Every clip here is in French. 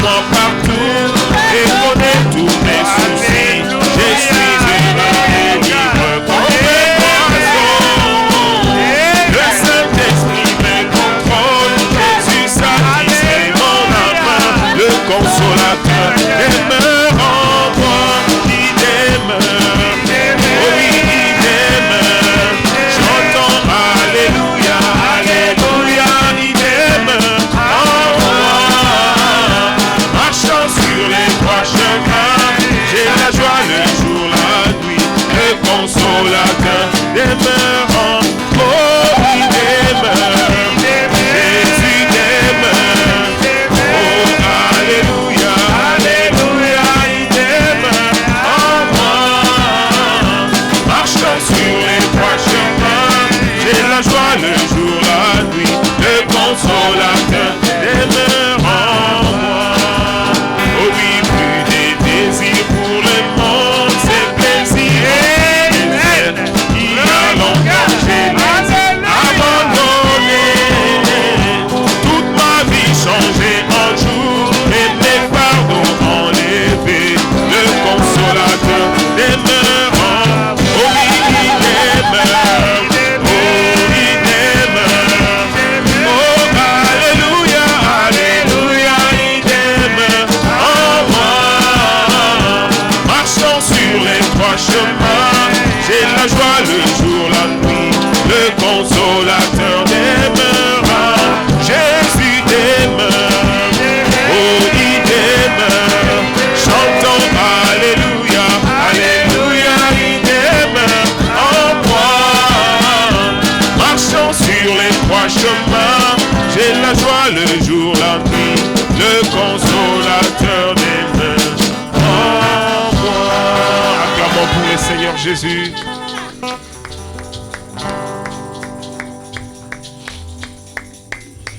moi partout et connais tous mes soucis. Je suis heureux et libre comme un poisson. Le Saint-Esprit me contrôle. Jésus satisfait mon âme. Le consolateur demeure en moi. Il demeure, oh oui, il demeure. Chantons Alléluia, Alléluia, il demeure en moi. Marchant sur les trois chemins, j'ai la joie le jour, la nuit. Le consolateur demeure en moi. Oh, il demeure, Jésus demeure. Oh, Alléluia, Alléluia, il demeure en moi. Marchant sur les trois chemins, j'ai la joie le jour, la nuit. Le consolateur demeure en moi. Oh oui, plus des désirs pour le monde, c'est plaisir. Il a longtemps j'ai abandonné. Toute ma vie changée en jour et mes pardons enlevés. Le consolateur demeure en moi. Oh oui, il demeure. Oh, il demeure. Oh, Alléluia, Alléluia, il demeure en moi. Marchant sur les trois chemins, j'ai la joie le jour, la nuit. Le consolateur demeure en Jésus demeure. Oh, il demeure. Chantons Alléluia, Alléluia, il demeure en moi. Marchant sur les trois chemins, j'ai la joie le jour, la nuit. Le consolateur demeure en moi. Acclamons pour le Seigneur Jésus.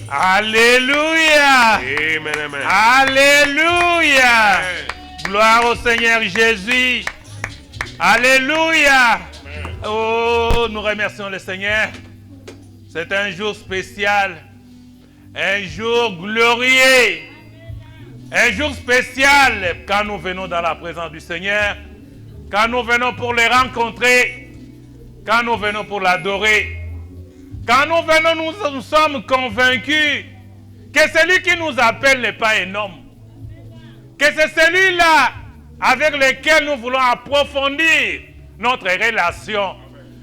Alléluia. Amen, amen. Alléluia. Gloire au Seigneur Jésus. Alléluia. Oh, nous remercions le Seigneur. C'est un jour spécial. Un jour glorieux. Un jour spécial quand nous venons dans la présence du Seigneur. Quand nous venons pour le rencontrer. Quand nous venons pour l'adorer. Quand nous venons, nous sommes convaincus que celui qui nous appelle n'est pas un homme. Que c'est celui-là avec lequel nous voulons approfondir notre relation.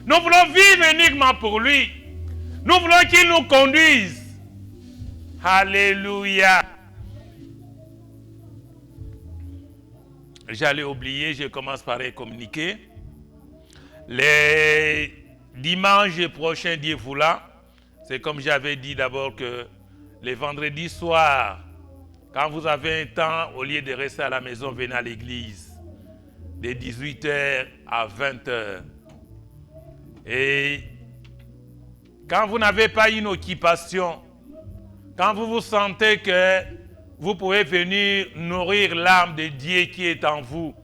Nous voulons vivre uniquement pour lui. Nous voulons qu'il nous conduise. Alléluia. J'allais oublier, je commence par les communiquer. Les dimanche prochain, Dieu voulant, c'est comme j'avais dit d'abord que les vendredis soirs, quand vous avez un temps, au lieu de rester à la maison, venez à l'église, de 18h à 20h. Et quand vous n'avez pas une occupation, quand vous vous sentez que vous pouvez venir nourrir l'âme de Dieu qui est en vous,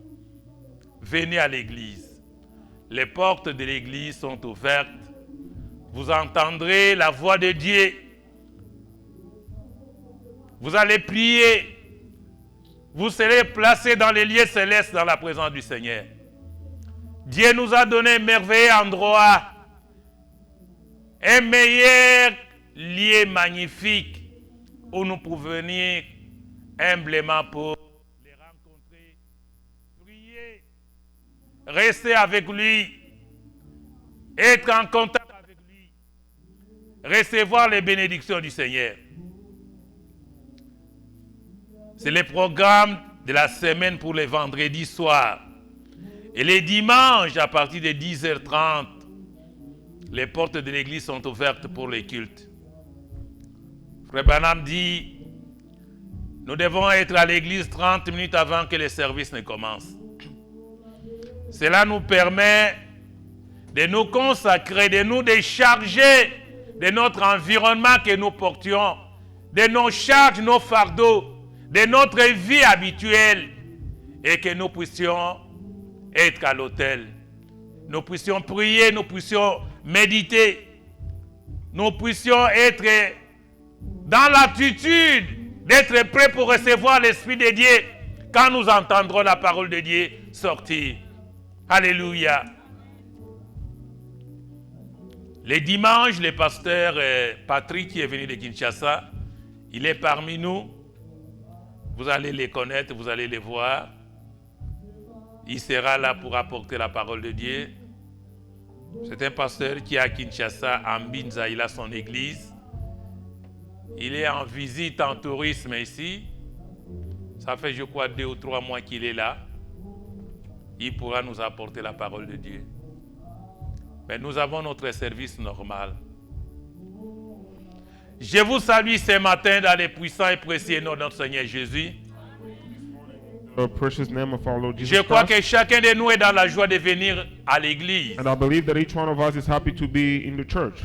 venez à l'église. Les portes de l'église sont ouvertes. Vous entendrez la voix de Dieu. Vous allez prier. Vous serez placés dans les lieux célestes dans la présence du Seigneur. Dieu nous a donné un merveilleux endroit, un meilleur lieu magnifique où nous pouvons venir humblement pour les rencontrer, prier, rester avec lui, être en contact avec lui, recevoir les bénédictions du Seigneur. C'est le programme de la semaine pour les vendredis soirs. Et les dimanches, à partir de 10h30, les portes de l'église sont ouvertes pour les cultes. Frère Branham dit, nous devons être à l'église 30 minutes avant que le service ne commence. Cela nous permet de nous consacrer, de nous décharger de notre environnement que nous portions, de nos charges, nos fardeaux, de notre vie habituelle, et que nous puissions être à l'autel. Nous puissions prier, nous puissions méditer, nous puissions être dans l'attitude d'être prêts pour recevoir l'Esprit de Dieu quand nous entendrons la parole de Dieu sortir. Alléluia. Les dimanches, le pasteur Patrick qui est venu de Kinshasa, il est parmi nous. Vous allez les connaître, vous allez les voir. Il sera là pour apporter la parole de Dieu. C'est un pasteur qui est à Kinshasa, à Mbinza, il a son église. Il est en visite, en tourisme ici. Ça fait, je crois, 2 ou 3 mois qu'il est là. Il pourra nous apporter la parole de Dieu. Mais nous avons notre service normal. Je vous salue ce matin dans les puissants et précieux noms de notre Seigneur Jésus. Je crois que chacun de nous est dans la joie de venir à l'église. And I believe that each one of us is happy to be in the church.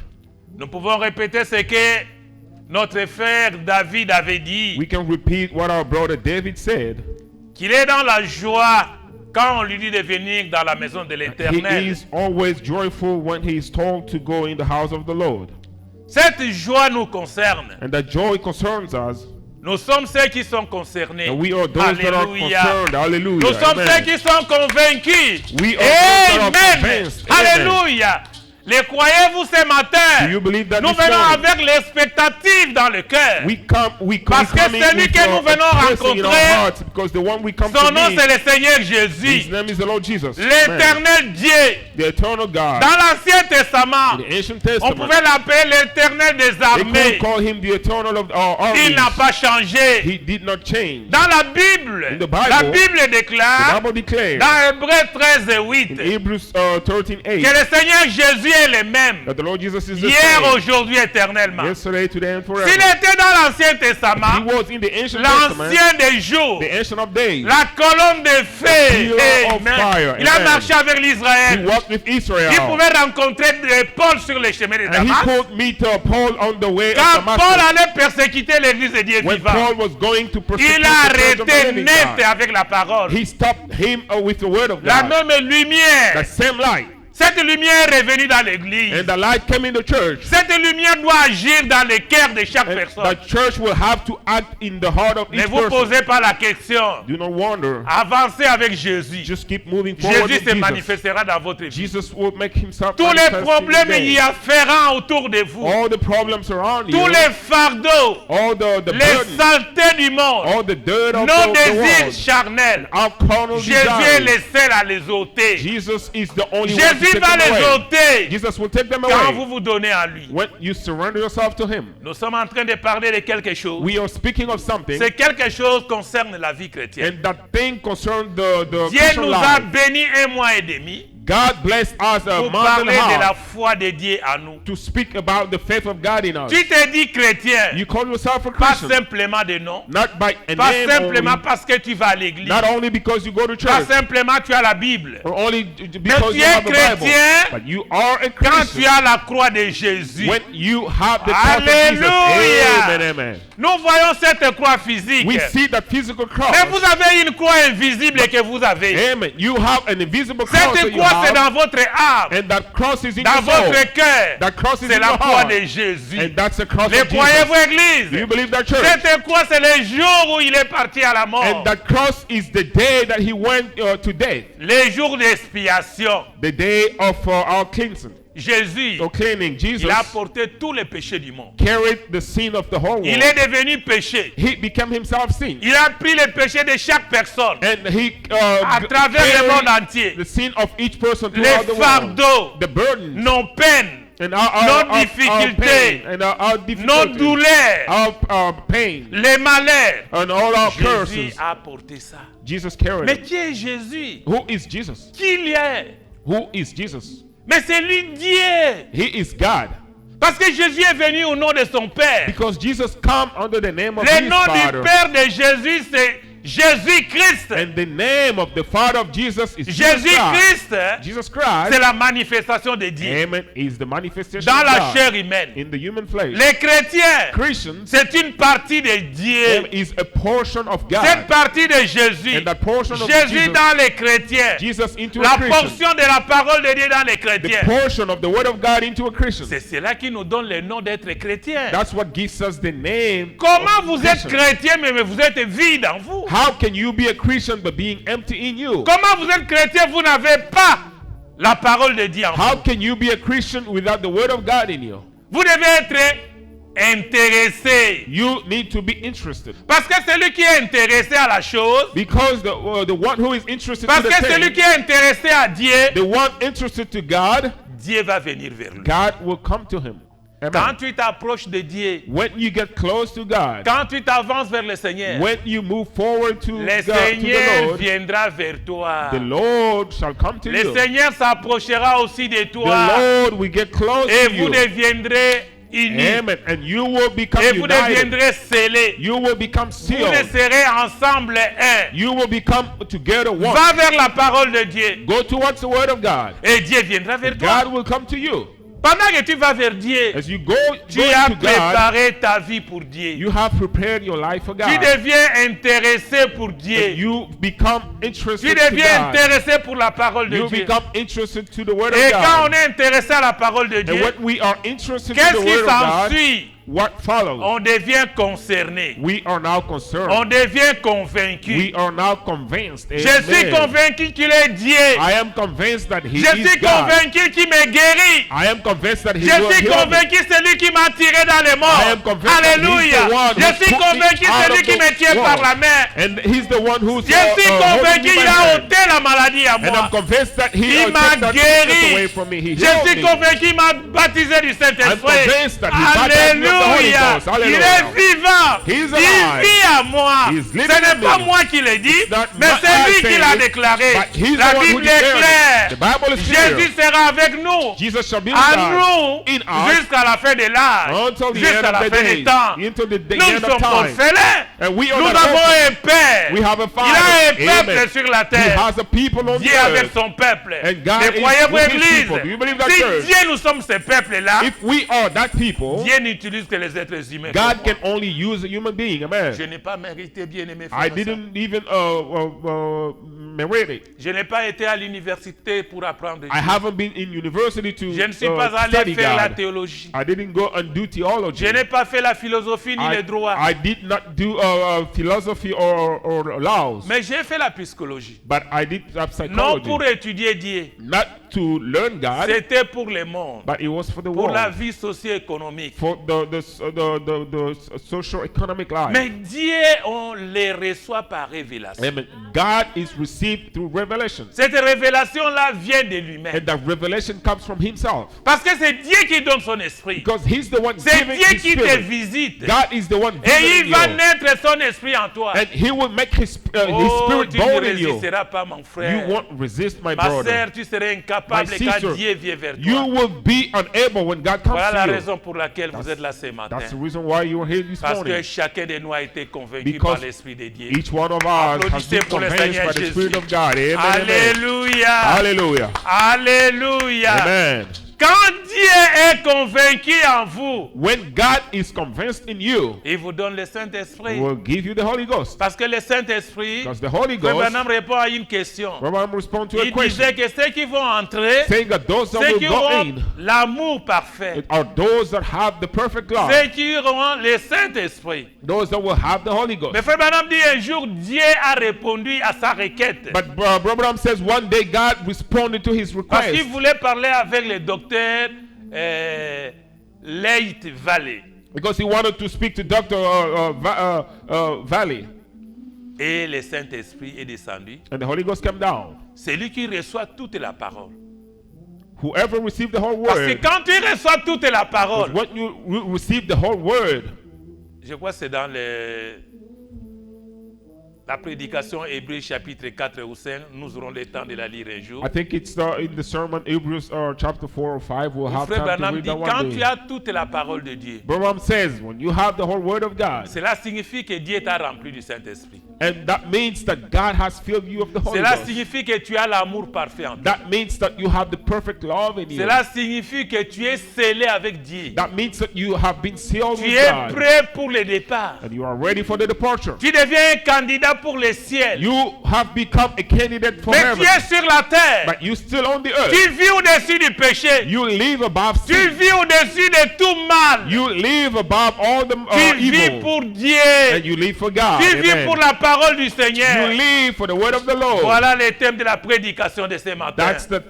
Nous pouvons répéter ce que notre frère David avait dit. We can repeat what our brother David said. Qu'il est dans la joie quand on lui dit de venir dans la maison de l'Éternel. He is always joyful when he is told to go in the house of the Lord. Cette joie nous concerne. And that joy concerns us. Nous sommes ceux qui sont concernés. And we are those that are concerned. Hallelujah. Nous sommes Amen. ceux qui sont convaincus. We are those that are Amen. convinced. Alléluia. Les croyez-vous ce matin? Do you believe that Nous this venons morning? avec l'expectative dans le cœur. Parce que come in celui with que nous venons blessing in our rencontrer, hearts, because the one we come son to nom meet, c'est le Seigneur his Jésus. name is the Lord Jesus. Amen. L'éternel Dieu. The eternal God. Dans l'Ancien Testament, In the ancient on Testament, pouvait l'appeler l'éternel des they armées. could call him the eternal of our Il n'a armies. pas changé. He did not change. Dans la Bible, In the Bible, la Bible déclare, The Bible declares dans Hébreux 13 et in 8, Hebrews 13:8 que le Seigneur Jésus est le même, that the Lord Jesus is the hier, same aujourd'hui, éternellement. yesterday, today, and forever. S'il était dans l'Ancien He Testament, was in the ancient Testament, l'ancien des jours, the ancient of days. la colonne de feu, pillar of Amen. fire, Il a amen. marché avec He l'Israël. walked with Israel. Il pouvait rencontrer Paul sur les chemins de And he Damas. could meet Paul on the way of Quand Paul Damascus. allait persécuter l'église de Dieu When vivant, Paul was going to persecute il a the church of the arrêté living net God, avec la parole. he stopped him with the word of La God. même lumière, The same light. cette lumière est venue dans l'église. And the light came in the church. Cette lumière doit agir dans le cœur de chaque And personne. the church will have to act in the heart of Ne each vous person. posez pas la question. Do not wonder. Avancez avec Jésus. Just keep moving forward Jésus with se Jesus. manifestera dans votre vie. Jesus will make himself Tous les manifest in problèmes your day. y afférents autour de vous, All the problems around you, tous les fardeaux, all the les burden, saletés du monde, all the dirt of nos the désirs world, charnels, our carnal Jésus est le desires. seul à les ôter. Jesus is the only one to Jésus take va them les away. ôter Jesus will take them quand away vous vous donnez à lui. when you surrender yourself to him. Nous sommes en train de parler de quelque chose. We are speaking of something, C'est quelque chose qui concerne la vie chrétienne. and that thing concerns the Dieu Christian nous a life. bénis 1 mois et demi God blessed us a pour month and parler a de la half foi de Dieu à nous. to speak about the faith of God in us. Tu te dis chrétien, You call yourself a pas Christian, simplement de nom, not by a pas name simplement only, parce que tu vas à l'église, not only because you go to pas church, simplement tu as la Bible. or only because tu you es have the Bible, chrétien but you are a Quand tu Christian as la croix de Jésus, when you have the cross of Jesus. Alléluia. Amen, amen. nous voyons cette croix physique. We see that physical cross. Mais vous avez une croix invisible que vous avez. Amen. You have an invisible cross that Cette you croix, c'est have, dans votre âme, and that cross is in dans your soul. votre cœur. That cross is C'est in la your croix heart. de Jésus. And that's the cross Les of croyez-vous, Jesus. Do Église? you believe that, church? Cette croix, c'est le jour où il est parti à la mort. And that cross is the day that he went to death, Les jours d'expiation. the day of our cleansing, Jésus, or cleaning. Jesus il a porté tous les péchés du monde. carried the sin of the whole Il world. est devenu péché. He became himself sin, Il a pris les péchés de chaque personne and he à travers le monde carried entier. the sin of each person Les throughout the world. fardeaux, The burden nos peines, and nos our difficultés, pain and our nos difficulties, douleurs, our pain les malheurs. and all our Jésus curses. a porté ça. Jesus carried Mais it. qui est Jésus? Who is Jesus? Qui il est? Who is Jesus? Mais c'est lui Dieu. He is God. Parce que Jésus est venu au nom de son Père. Because Jesus come under the name of Le his nom Father. du Père de Jésus, c'est Jésus-Christ. And the name of the Father of Jesus is Jesus Christ. Jésus-Christ, Jesus c'est Christ, la manifestation de Dieu amen, is the manifestation dans of la God chair humaine. in the human flesh. Les chrétiens, Christians, c'est une partie de Dieu. is a portion of Cette God. partie de Jésus. And that portion of Jésus Jesus, dans les chrétiens. Jesus into La a Christian. portion de la parole de Dieu dans les The chrétiens. portion of the word of God into a Christian. C'est cela qui nous donne le nom d'être chrétien. That's what gives us the name. Comment of vous êtes Christian. chrétien mais vous êtes vide en vous? How can you be a Christian but being empty in you? Comment vous êtes chrétien, vous n'avez pas la parole de Dieu en How vous? can you be a Christian without the word of God in you? Vous devez être intéressé. You need to be interested. Parce que celui qui est intéressé à la chose, Because the one who is interested parce to que the celui thing, qui est intéressé à Dieu, the one interested to God, Dieu va venir vers lui. God will come to him. Quand Amen. tu t'approches de Dieu, When you get close to God, quand tu t'avances vers le Seigneur, when you move forward to le God, to the Seigneur Lord, viendra vers toi. the Lord shall come to Le you. Seigneur s'approchera aussi de The toi Lord will get close et to vous you. deviendrez unis Amen. And you will become et vous united. deviendrez scellés. You will become Vous ne sealed. serez ensemble un. You will become together one. Va vers la parole de Dieu Go towards the word of God. et Dieu viendra vers toi. God will come to you. Pendant que tu vas vers Dieu, As you go tu as to God, préparé ta vie pour Dieu. you have prepared your life for Tu God. deviens intéressé pour And Dieu. you become Tu interested to deviens God. intéressé pour la parole de You Dieu. become interested to the word of Et quand on God. est intéressé à la parole de And Dieu, when we are interested to qu'est-ce the qui word of God, s'ensuit? what follows? On devient concerné. We are now concerned. On devient convaincu. We are now convinced. Je suis Amen. convaincu qu'il est Dieu. I am convinced that He Je is suis God. convaincu qu'il me guérit. I am convinced that He Je will suis heal me. convaincu c'est lui qui m'a tiré dans les I am morts. convinced that he's Alléluia. the one Je who suis took me convaincu out c'est lui of qui the me tient par world. la main. And He's the one who's Je suis holding convaincu me by qu'il the a hand. ôté la maladie à And I'm moi. convinced that He Il took m'a that sickness guéri. away from me. He Je healed suis me. convaincu qu'il m'a baptisé du I'm Saint-Esprit. convinced that He baptized me of the Holy Alléluia. Ghost. Il Hallelujah. est vivant. He's Il alive. vit à moi. He's Ce living n'est in pas me. moi qui le dis, not mais my- c'est I lui say qui l'a it, déclaré. but he's La the one who Bible est declared it. claire. The Bible is clear. Jésus sera avec nous. Jesus shall be with À us nous in us jusqu'à la fin de l'âge, until the jusqu'à end la of the fin day, des temps. until the Nous ne end of sommes pas time. orphelins. And we are Nous not avons orphans. un Père. We have a Il a Father. un peuple Amen. sur la He terre. has a people on Dieu the avec earth. son peuple. And God Mais is croyez-vous, with his Église, people. Do you believe that, si church? Dieu nous sommes ces peuples-là, If we are that people, Dieu n'utilise que les êtres humains. God comme can moi. only use a human being. Amen. Je n'ai pas mérité, bien-aimé I frère. didn't even merit it. Je n'ai pas été à l'université pour apprendre Dieu. I haven't been in university to Je ne suis pas allé study faire la God. théologie. I didn't go and do theology. Je n'ai pas fait la philosophie ni les droits. I did not do philosophy or laws, Mais j'ai fait la psychologie. but I did have Non psychology. pour étudier Dieu. Not to learn God, C'était pour le monde. but it was for the Pour la world, vie socio-économique. for the socio-economic life. Mais Dieu, on les reçoit par révélation. Amen. God is received through revelation, Cette révélation-là vient de lui-même. and that revelation comes from Himself, Parce que c'est Dieu qui donne son esprit. because He's the one C'est giving Dieu His qui te Spirit. visite. God is the one Et visiting il va you, naître son esprit en toi. and He will make His Oh, Spirit tu ne born in you. résisteras pas, mon You frère. won't resist, my Ma brother. sœur, tu serais My incapable sister, quand Dieu vient vers you toi. will be unable when God comes Voilà la to you. raison pour laquelle vous êtes là ce matin. That's the reason why you are here this Parce que morning. chacun de nous a été convaincu Because par l'Esprit de Dieu. Each one of us has Applaudissez been pour le convinced Seigneur by the Jésus. Spirit of God. Amen. Amen. Alléluia. Hallelujah. Alléluia. Amen. Quand Dieu est convaincu en vous, When God is convinced in you, il vous donne le He Saint-Esprit. will give you the Holy Ghost. Parce que le Saint-Esprit, Because the Holy Frère Ghost, Branham répond à une question. Brother, I'm respond to a Il question, disait que ceux qui vont entrer, saying that those that ceux will qui go auront in l'amour parfait, are those that have the perfect love, ceux qui auront le Saint-Esprit. those that will have the Holy Ghost. Mais Frère Branham dit un jour, Dieu a répondu à sa requête. But Brother Branham says one day God responded to his Parce request qu'il voulait parler avec le docteur Leit Valley. because he wanted to speak to Dr. Valley, Et le Saint-Esprit est descendu. and the Holy Ghost came down. C'est lui qui reçoit toute la parole. Whoever received the whole Parce que word, quand tu reçois toute la parole, when you receive the whole word, je crois que c'est dans la prédication Hébreux chapitre 4 ou 5, nous aurons le temps de la lire un jour. I think it's in the sermon Hebrews chapter 4 or 5. We'll have Frère time to Branham read dit, that quand one tu day. as toute la parole de Dieu, Branham says, when you have the whole word of God, cela signifie que Dieu t'a rempli du Saint-Esprit. and that means that God has filled you of the Holy Cela Ghost. signifie que tu as l'amour parfait en toi. That means that you have the perfect love in you. Cela signifie que tu es scellé avec Dieu. That means that you have been sealed Tu with es God. prêt pour le départ. And you are ready for the departure. Tu deviens un candidat pour le ciel. You have become a candidate for Mais heaven. tu es sur la terre. But you still on the earth. Tu vis au-dessus du péché. You live above Tu sin. vis au-dessus de tout mal. You live above all the Tu vis evil. pour Dieu. And you live for God. Tu vis Amen. pour la parole du Seigneur. You live for the word of the Lord. Voilà le thème de la prédication de ce matin. That's the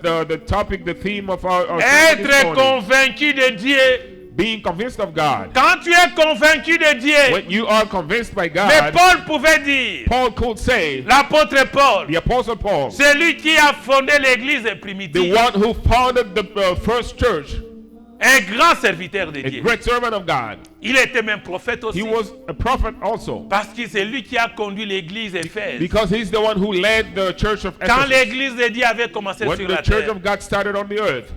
topic, the theme of our sermon this Être morning. convaincu de Dieu. Being convinced of God. Quand tu es convaincu de Dieu, When you are convinced by mais God, Paul pouvait dire, Paul could say, l'apôtre Paul, the Apostle Paul, celui qui a fondé l'église the primitive, one who founded the first church, un grand serviteur de a Dieu. great servant of God. Il était même prophète aussi. He was a prophet also, Parce que c'est lui qui a conduit l'église Éphèse. because he's the one who led the church of Quand Ephesus. l'église de Dieu avait commencé When sur the la church terre, of God started on the earth,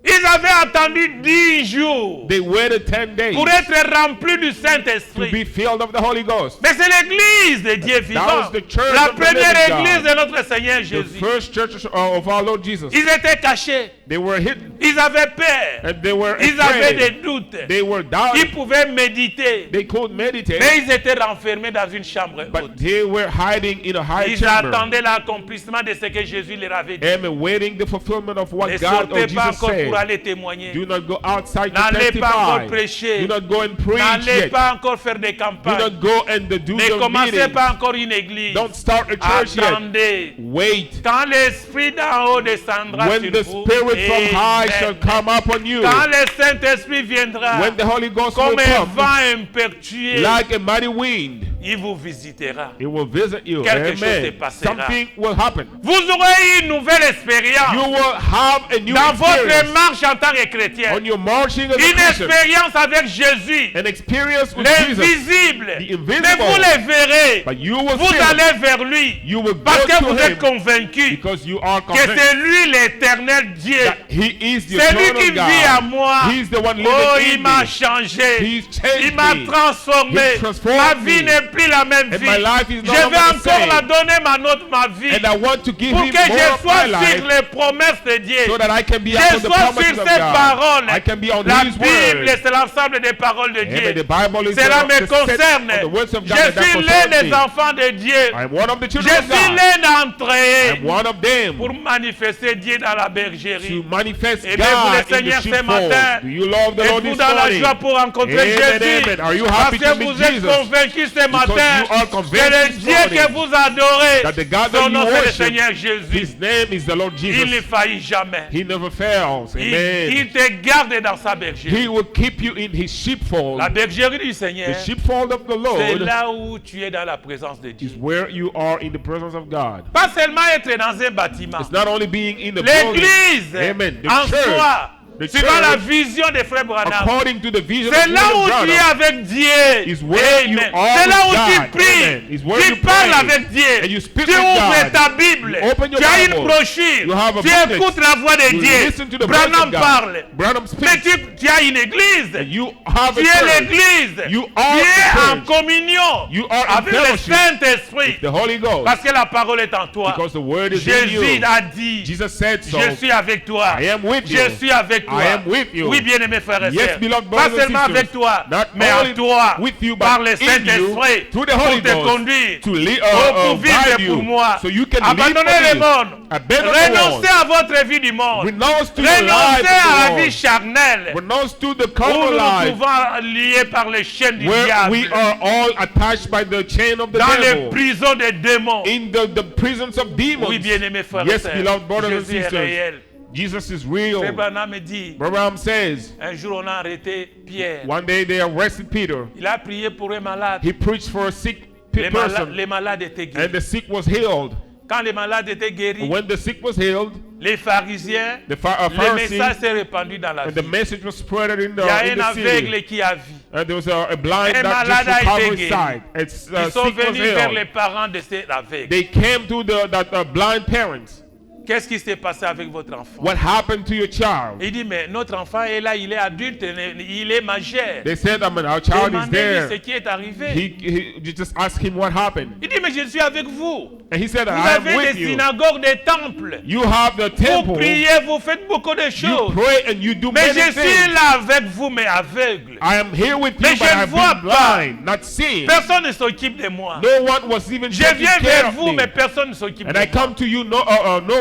ils avaient attendu 10 jours they waited 10 days pour être remplis du to Saint-Esprit. be filled of the Holy Ghost. Mais c'est l'église de Dieu vivant. was the church La of the première living église God. de notre Seigneur The Jésus. first church of our Lord Jesus. Ils étaient cachés. They were hidden Ils avaient peur. and they were Ils avaient des afraid. doutes. They were Ils doubting. pouvaient méditer. They could meditate, Mais ils étaient renfermés dans une chambre haute. but they were hiding in a high Ils chamber attendaient l'accomplissement de ce que Jésus leur avait dit. and awaiting the fulfillment of what Ne God or sortez pas Jesus encore pour said. aller témoigner. Do not go outside to N'allez pas encore testify. prêcher. Do not go and preach N'allez yet. pas encore faire des Do campagnes. not go and do Ne the commencez meetings. pas encore une église. Don't start a church yet. Attendez. Wait. Quand l'Esprit d'en haut descendra When sur the vous, Spirit from high Amen. shall come upon you. Quand le Saint-Esprit viendra, When the Holy Ghost comme will un come vent impétueux, like a mighty wind, il vous visitera. it will visit you. Quelque chose se Amen. passera. Something will happen. Vous aurez une nouvelle You expérience will have a new dans votre experience marche en tant que chrétien. on your marching as a Une Christian. expérience avec Jésus, An experience with Jesus. l'invisible. The invisible. Mais vous le verrez. But you will Vous see allez vers lui You will parce go que to vous him êtes convaincu because you are que convinced c'est lui l'éternel Dieu. that He is the C'est lui eternal qui vit à God. moi. He's the one living Oh, in il m'a me. changé. He's changed Il m'a me. transformé. He transformed Ma vie me. n'est plus la même And vie. my life is Je no vais longer the encore same. la donner ma vie. And I want to give Pour Him que more je of my sois life sur les promesses de Dieu. so that I can be Je upon the sois promises sur of ces God. paroles. I can be on La His Bible, word. c'est l'ensemble des paroles de Amen. The Dieu. Bible is Cela me the set concerne. of the words of Je God that suis concerns l'un des me. enfants de Dieu. I am one of the Je children of suis God. l'un I d'entrée am one of them pour manifester Dieu dans la to bergerie. manifest Eh bien, vous, le God in the Seigneur, ce sheepfold. matin, Do you love the Lord êtes-vous this dans la morning? joie pour rencontrer Amen, Jésus? amen. Are you Parce happy que to meet vous êtes Jesus? convaincus ce matin you are que convinced le this Dieu morning que vous adorez, that the God son that nom you c'est le worship, Seigneur Jésus. His name is the Lord Il ne Jesus. faillit jamais. He never fails. Amen. Il te garde dans sa bergerie. He will keep you in His sheepfold. La bergerie du Seigneur, The sheepfold of the c'est Lord là où tu es dans la présence de Dieu. is where you are in the presence of God. Pas seulement être dans un bâtiment. It's not only being in the building. L'église Amen. The en church. soi, The suivant la church, vision des frères Branham, according to the vision c'est of là où William tu es Branham, avec Dieu. is where you Amen. are C'est là où with tu God. pries. Amen. Is where Tu you parles pray. avec Dieu. And you speak Tu with ouvres God. ta Bible. You open your Tu as une Bible. brochure. You have a Tu booklet. écoutes la voix de You Dieu. listen to the voice Branham of God. parle. Branham Mais speaks. tu as une église. And you have Tu a es church. l'église. You are Tu es the en church. communion You are in avec le fellowship Saint-Esprit. The Holy Ghost. Parce que la parole est en toi. Because the word is in Jésus you. a dit, Jesus said so. je suis avec toi. I am with you. Je suis avec toi. I am with you. Oui, bien-aimés frères et Yes, sœurs. beloved Pas brothers and seulement sisters. avec toi, Not mais en only toi, with you, but par le in you, Saint-Esprit, through the pour Holy te Ghost, conduire, to lead, pour vivre guide pour you, moi. so you can live Abandonnez for le me. monde. Abandon the Renoncez à votre vie du monde. Renounce to your life Renoncez à la of the vie world. charnelle. Renounce to the Où carnal nous nous life, trouvons liés par les chaînes du where diable. we are all attached by the chain of the Dans les devil, prisons des démons. in the prisons of demons. Oui, bien-aimés frères et Yes, sœurs. beloved brothers and Jésus est sisters. réel. Jesus is Frère real. Branham me dit, Branham says, un jour on a arrêté Pierre. one day they arrested Peter. Il a prié pour un malade. He preached for a sick Les person, malades étaient guéris. and the sick was healed. Quand les malades étaient guéris, When the sick was healed, les pharisiens, The le Pharisee, message s'est répandu dans la and the ville. message was spread in Il y a the un city. aveugle qui a vu. There was a blind Un that malade just a été recovered guéri. sight. It's Ils sont sick was venus vers les healed. parents de cet aveugle. They came to the blind parents. Qu'est-ce qui s'est passé avec votre enfant? What happened to your child? Il dit, mais notre enfant est là, il est adulte, il est majeur. They said, I mean, our child is Demandez-lui ce there. qui est arrivé. You just ask him what happened. Il dit, mais je suis avec vous. And he said, Vous I am avez with des you. synagogues, des temples. You have the Vous temple. priez, vous faites beaucoup de You choses. pray and you do Mais many je suis things. là avec vous, mais aveugle. I am here with you, Mais but je ne I've vois been pas. blind, not seeing. Personne ne s'occupe de moi. No one was even Je taking viens care vers of vous, me. mais personne ne s'occupe And de I moi. come to you, no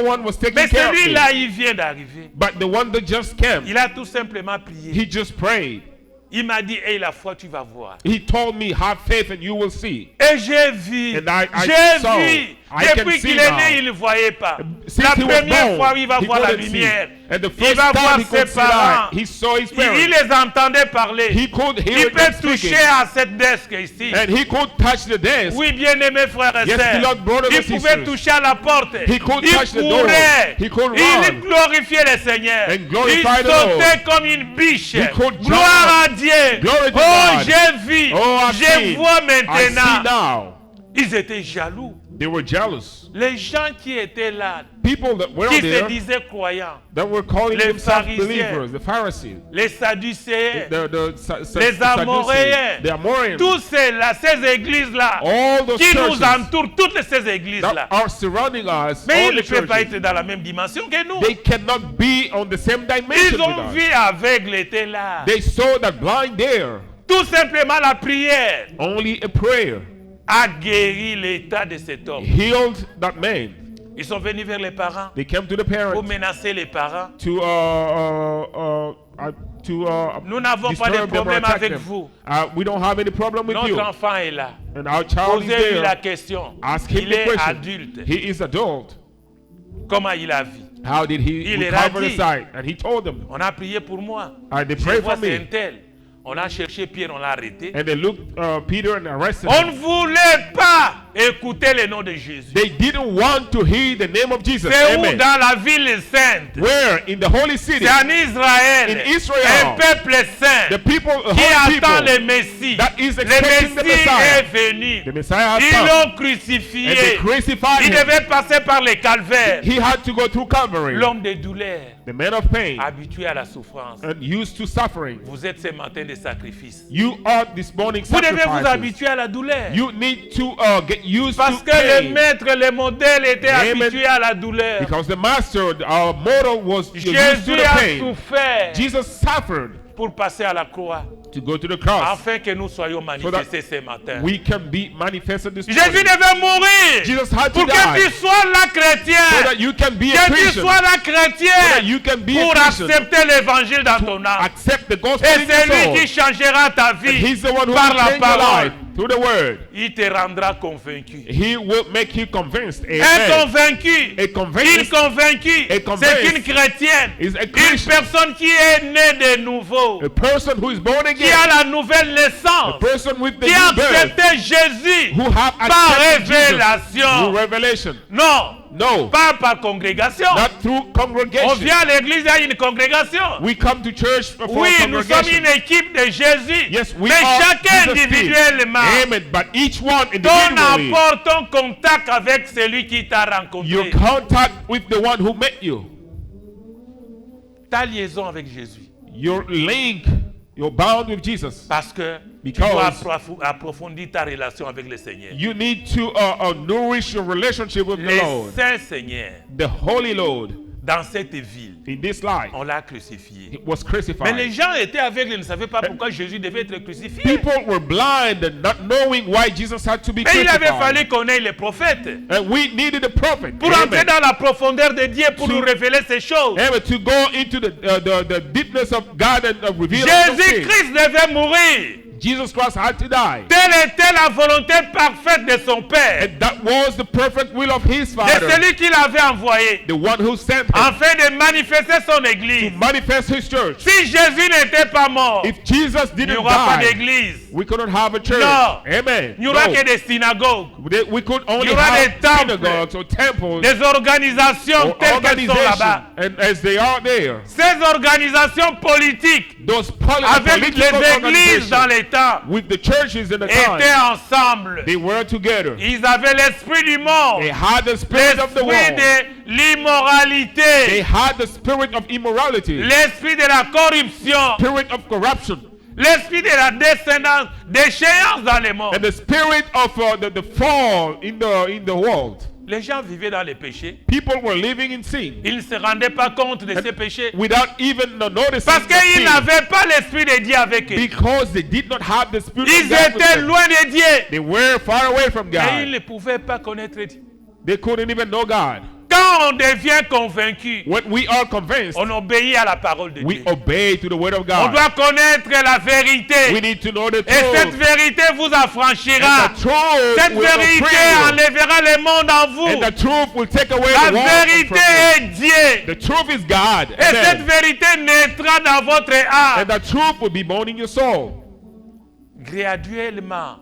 one was taking Mais care of me. celui-là, il vient d'arriver. But the one that just came, Il a tout simplement prié. he just prayed. Il m'a dit, hey, la foi, tu vas voir. He told me, have faith and you will see. Et j'ai vu. And I J'ai saw. vu. I can Depuis see qu'il est now. né, il ne voyait pas. Since La he was première born, fois, il va he voir la couldn't see. lumière. And the Il first va voir time he ses could see parents. light, he saw his Il parents. les entendait parler. He could hear Il them peut speaking. toucher à cette desk ici. And he could touch the desk. Oui, bien-aimés frères et Yes, sœurs. beloved brothers Il and pouvait sisters. toucher à la porte. He could Il touch the door. courait. He could Il run. glorifiait le Seigneur. And Il glorify the sautait comme une biche. He could jump. Gloire à Dieu. Glory to Oh, God. j'ai vu. Oh, I've Je seen. vois I see maintenant. now. Ils étaient jaloux. They were jealous. Les gens qui étaient là, People that were qui se there disaient croyants, that were calling Les themselves pharisiens. believers, the Pharisees, les Sadducéens, les Sadducees, Amoréens, the Amorians, tous ces églises-là all those qui nous churches entourent, toutes ces églises-là. that are surrounding us, Mais all ils ne the peuvent pas churches, être dans la même dimension que nous. they cannot be on the same dimension Ils ont with vu us. aveugle était là. They saw that blind there. Tout simplement la prière Only a prayer a guéri l'état de cet homme. healed that man. Ils sont venus vers les parents They came to the pour parents menacer les parents. to Nous n'avons pas de disturb them or problème attack avec them. vous. We don't have any problem with you. Notre enfant est là. And our child is Posez-lui la there. question. Ask him Il the est question. adulte. He is adult. Comment il a vu? How did he Il recover a the dit. sight? And he told them. On a prié pour moi. And they Je prayed vois for c'est un me. tel. On a cherché Pierre, on l'a arrêté. And they looked Peter and arrested On him. ne voulait pas écouter le nom de Jésus. They didn't want to hear the name of Jesus. C'est où Amen. dans la ville sainte? Where? In the holy city. C'est en Israël. In Israel. Un peuple saint The people, qui holy attend people. le Messie. that is Le expecting the Messie Messiah. est venu. The Messiah has Ils come. l'ont And they crucifié. crucified Il him. devait passer par les calvaires. He had to go through Calvary. L'homme de douleur, The man of pain habitué à la souffrance. and used to suffering. Vous êtes ce matin des sacrifices. You are this morning Vous devez vous sacrifices. habituer à la douleur. You need to get used Parce to que le pain. maître, le modèle était Amen. habitué à la douleur. Because the master, our model was used to Jésus the a pain. souffert Jesus suffered pour passer à la croix, to go to the cross. afin que nous soyons manifestés ce matin. We can be manifested this Jésus morning. devait mourir Jesus had to pour que die tu sois là so chrétien. that you can be a Que tu Christian. sois là So that chrétien you can be a pour Christian. accepter l'évangile dans ton âme. Accept the gospel Et in your c'est lui soul. qui changera ta And vie he's the one who par will la change your parole. life through the word. Il te rendra convaincu. He will make you convinced. Un Amen. convaincu, A une convinced convaincue, A convinced c'est une chrétienne, is a une Christian. personne qui est née de nouveau, A person who is born qui again. a la nouvelle A naissance, person with the qui a new birth. accepté Jésus Who have par accepted Jesus révélation. through revelation. Non, No. pas par congrégation. Not through On congregation. vient à l'église, il y a une congrégation. We come to church for Oui, nous sommes congregation. une équipe de Jésus. Yes, we Mais are chacun Jesus' team. individuellement. Amen. But each one Ton individually, apport, ton contact avec celui qui t'a rencontré. your contact with the one who met you, Ta liaison avec Jésus. your link, you're bound with Jesus. Parce que tu Because dois approfondir ta relation avec le Seigneur. you need to nourish your relationship with the Le Lord, Saint Seigneur, the Holy Lord. dans cette ville, In this life, on l'a crucifié. he was Mais crucified. les gens étaient aveugles et ne savaient pas pourquoi Jésus devait être crucifié. People were blind and not knowing why Jesus had to be Mais il avait crucified. fallu qu'on ait les prophètes And we needed a prophet. pour entrer Amen. dans la profondeur de Dieu pour To- nous révéler ces choses. Amen. To go into the deepness of God and reveal those things. Jésus-Christ devait mourir Jesus Christ had to die. Telle était la volonté parfaite de son Père, And that was the perfect will of his de Father, celui qui l'avait envoyé, the one who sent him afin de manifester son to Église. manifest his church. Si Jésus n'était pas mort, If Jesus il n'y didn't aura pas die, d'église. we couldn't have a church. No. Amen. Il n'y aura No. que des synagogues, We could Il only y aura have des temples, synagogues or temples des organisations or telles qu'elles sont organizations, là-bas. and as they are there, Ces organisations politiques, those avec political les églises dans organizations les temps, with the churches in the étaient time, ensemble. they were together. Ils avaient l'esprit du monde, They had the spirit of the l'esprit world. de They l'immoralité, had the spirit of immorality, l'esprit de la corruption, spirit of corruption, l'esprit de la descendance, d'échéance dans le monde. and the spirit of the fall in the world. Les gens vivaient dans les péchés. People were living in sin Ils ne se rendaient pas compte de ces péchés without even noticing parce the qu'ils sin, n'avaient pas l'esprit de Dieu avec eux. because they did not have the spirit Ils of God with étaient them. loin de Dieu. They were far away from Et ils God. ne pouvaient pas connaître Dieu. They couldn't even know God. Quand on devient convaincu, When we are convinced, on obéit à la parole de we Dieu. obey to the word of On God. doit connaître la We vérité. need to know the Et cette truth. vérité vous affranchira. And the truth Cette will vérité free you. enlèvera le monde en And vous. the truth will take away La the world vérité from you. est Dieu. The truth is God. Et cette Amen. vérité naîtra dans votre âme. And the truth will be born in your soul. Graduellement,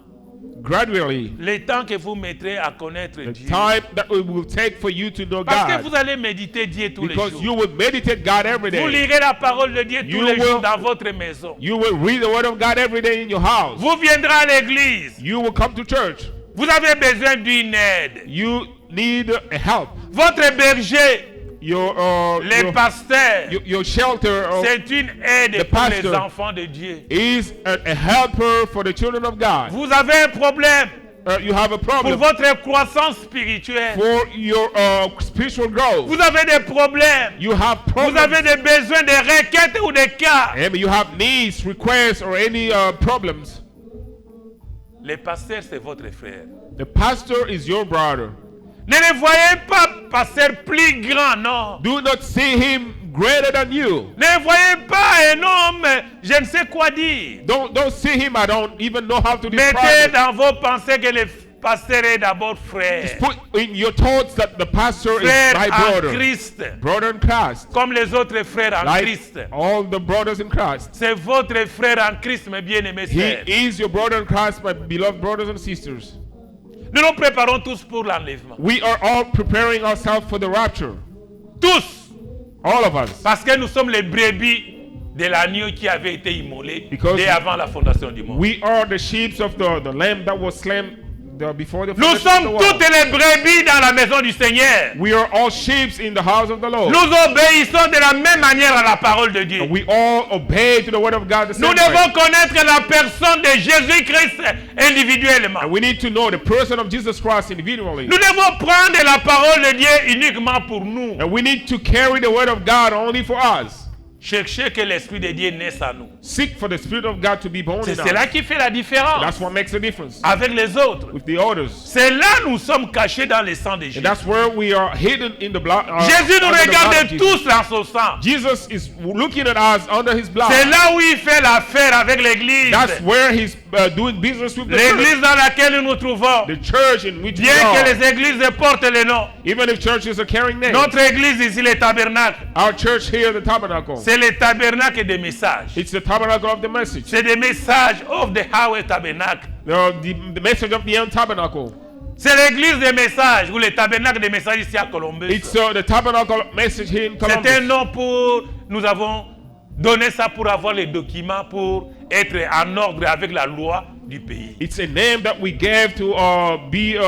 Gradually, le temps que vous mettrez à connaître the Dieu. time that it will take for you to know Parce que God. vous allez méditer Dieu tous les Because jours. you will meditate God every Vous day. lirez la parole de Dieu tous You les will- jours dans votre maison. You will read the word of God every day in your house. Vous viendrez à l'église. You will come to church. Vous avez besoin d'une aide. You need a help. Votre berger, les Your, pasteurs, your shelter c'est une aide the pour les pastor enfants de Dieu. is a helper for the children of God. Vous avez un problème You have a pour problem votre croissance spirituelle. for your spiritual growth. Vous avez des problèmes. You have Vous problems. avez des besoins, des requêtes ou des cas. And you have needs, requests, or any problems. Le pasteur, c'est votre frère. The pastor is your brother. Ne le voyez pas pasteur plus grand, non. Do not see him greater than you. Ne voyez pas un homme, je ne sais quoi dire. Don't see him. I don't even know how to Mettez describe it. dans vos pensées que le pasteur est d'abord frère. Put in your thoughts that the pastor Frère is my en brother. Christ. Brother in Christ. Comme les autres frères en Like Christ. all the brothers in Christ. C'est votre frère en Christ, mes bien-aimés He frères. is your brother in Christ, my beloved brothers and sisters. Nous nous préparons tous pour l'enlèvement. We are all preparing ourselves for the rapture. Tous. All of us. Parce que nous sommes les brebis de l'agneau qui avait été immolé Because dès avant la fondation du monde. We are the sheep of the lamb that was slain before the Nous foundation of the sommes world. toutes les brebis dans la maison du Seigneur. We are all sheep in the house of the Lord. Nous obéissons de la même manière à la parole de Dieu. And we all obey to the word of God the Nous same way. devons connaître la personne de Jésus-Christ individuellement. And we need to know the person of Jesus Christ individually. Nous devons prendre la parole de Dieu uniquement pour nous. And we need to carry the word of God only for us. Chercher que l'Esprit de Dieu naisse à nous. Seek for the Spirit of God to be born C'est in cela us. qui fait la différence That's what makes a difference avec les autres. with the others. C'est là nous sommes cachés dans le sang de Jésus. And that's where we are hidden in the blood. Jésus nous under the blood of regarde Jesus. tous dans son sang. Jesus is looking at us under his blood. C'est là où il fait l'affaire avec l'Église. That's where he's doing business with the L'Église church. dans laquelle nous nous trouvons. The church in which we Bien que are. les églises portent le nom. Even if churches are carrying names. Notre église ici, le tabernacle, Our church here, the tabernacle. c'est le tabernacle des messages. It's the tabernacle of the message. C'est des messages of the highway tabernacle. The message of the end tabernacle. C'est l'église des messages ou le tabernacle des messages ici à Columbus. It's the tabernacle message here in C'est un Columbus. nom pour... Nous avons donné ça pour avoir les documents pour être en ordre avec la loi du pays. It's a name that we gave to be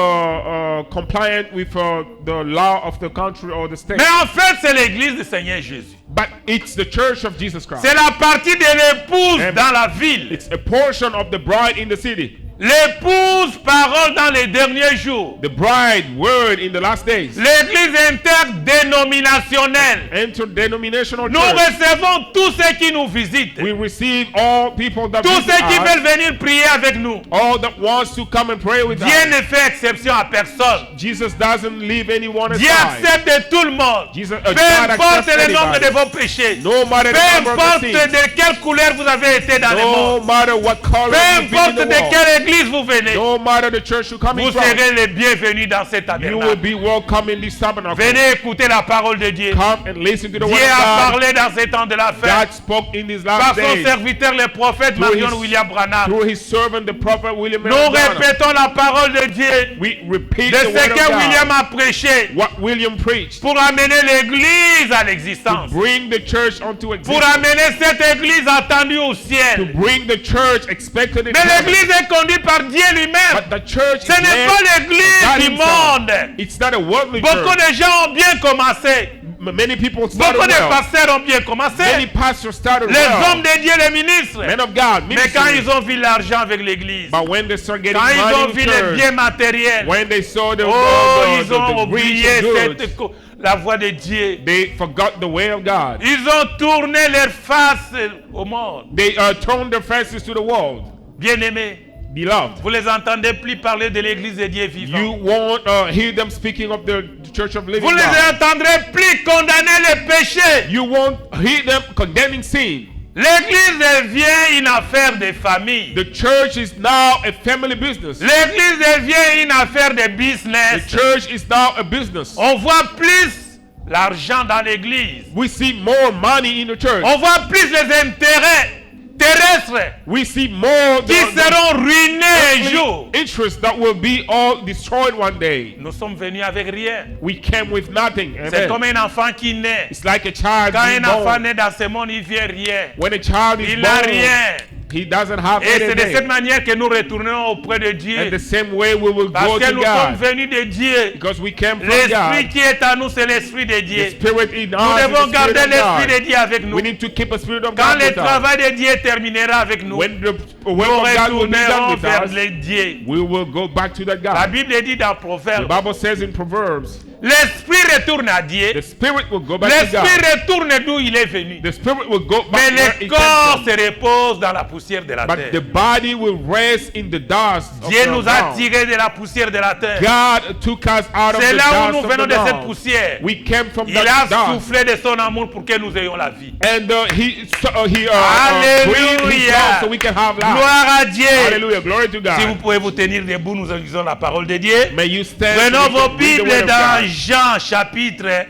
compliant with the law of the country or the state. Mais en fait, c'est l'église du Seigneur Jésus. But it's the church of Jesus Christ. C'est la partie de l'épouse Amen. dans la ville. It's a portion of the bride in the city. L'épouse, parole dans les derniers jours. The bride, word in the last days. L'église interdénominationnelle. Interdenominational Nous church. recevons tous ceux qui nous visitent. We receive all people that Tous visit ceux qui us, veulent venir prier avec nous. all that wants to come and pray with Dieu us. ne fait exception à personne. Jesus doesn't leave anyone Dieu aside. accepte de tout le monde. Jesus, Peu God importe accepts le nombre de anybody. vos péchés. No matter Peu the number of importe the de sins. quelle couleur vous avez été dans le No monde. matter what color Peu you've been in importe the de world. quelle église vous venez. No matter the church you come Vous from. serez les bienvenus dans cet You will tabernacle. be welcome in this tabernacle. Venez écouter la parole de Dieu. Come and listen to the word Dieu a of God. parlé dans ces temps de la God fête spoke in these par last son days serviteur le prophète Through Marion his- William Branham. through his servant, the prophet William Nous Marion Branham. répétons la parole de Dieu We repeat de the ce word of que William God. a prêché What William preached. pour amener l'église à l'existence. Bring the church onto Pour existence. amener cette église attendue au To ciel. bring the church expected in Mais heaven. l'église est conduite par Dieu lui-même. But the church Ce is n'est led pas by l'église God du himself. monde. It's not a worldly Beaucoup church. de gens ont bien commencé. Many people started Beaucoup de well. pasteurs ont bien Many commencé. pastors started Les hommes well. de Dieu, les ministres. Men of God, Mais quand ministers. ils ont vu l'argent avec l'église, But when they start getting quand ils ont money vu in les church, biens matériels, when they saw the, oh, the, ils the, ont the, the oublié rich and goods, la voix de Dieu. they forgot the way of God. Ils ont tourné leur face au monde. They turned their faces to the world. Bien-aimés, Beloved, vous les entendez plus parler de l'église de Dieu vivant. you won't hear them speaking of the church of living Vous ne les God. entendrez plus condamner le péché. You won't hear them condemning sin. L'église devient une affaire de famille. The church is now a family business. L'église devient une affaire de The business. church is now a business. On voit plus l'argent dans l'église. We see more money in the church. On voit plus les intérêts terrestres We see more qui seront ruinés un jour. interests that will be all destroyed one day. Nous sommes venus avec rien. We came with nothing. C'est Amen. comme un enfant qui naît. It's like a child Quand being un enfant born. naît dans ce monde, il vient rien. When a child is Il n'a born, rien. he doesn't have Et c'est de cette anything. manière que nous retournons auprès de And Dieu. the same way we will Parce go que to nous sommes God. venus de Dieu. Because we came from L'esprit God. qui est en nous, c'est l'esprit de The Dieu. spirit in Nous us is devons the garder spirit of l'esprit de God. Dieu avec nous. We need to keep a spirit of Quand God le with us. travail de Dieu terminera avec nous, When the nous work of God will be done retournerons with vers us, les dieux. we will go back to that La God. Bible dit dans The Proverbe, Bible says in Proverbs, l'esprit retourne à Dieu. the spirit will go back to L'esprit God. retourne d'où il est venu. The spirit will go Mais back where le it corps came se repose dans la poussière de la from. But the terre. body will rest in the dust of Dieu the nous a ground. tirés de la poussière de la terre. God took us out of C'est the là où dust nous of venons the de cette ground. poussière. We came from Il a that dust. soufflé de son amour pour que nous ayons la vie. And he breathed his Alléluia. love so we can have life. Gloire à Dieu. Hallelujah. Glory to Si vous God. pouvez vous tenir debout, nous lisons la parole de Dieu. May you stand. Prenons so we vos can read the Bibles word of dans God. Jean chapitre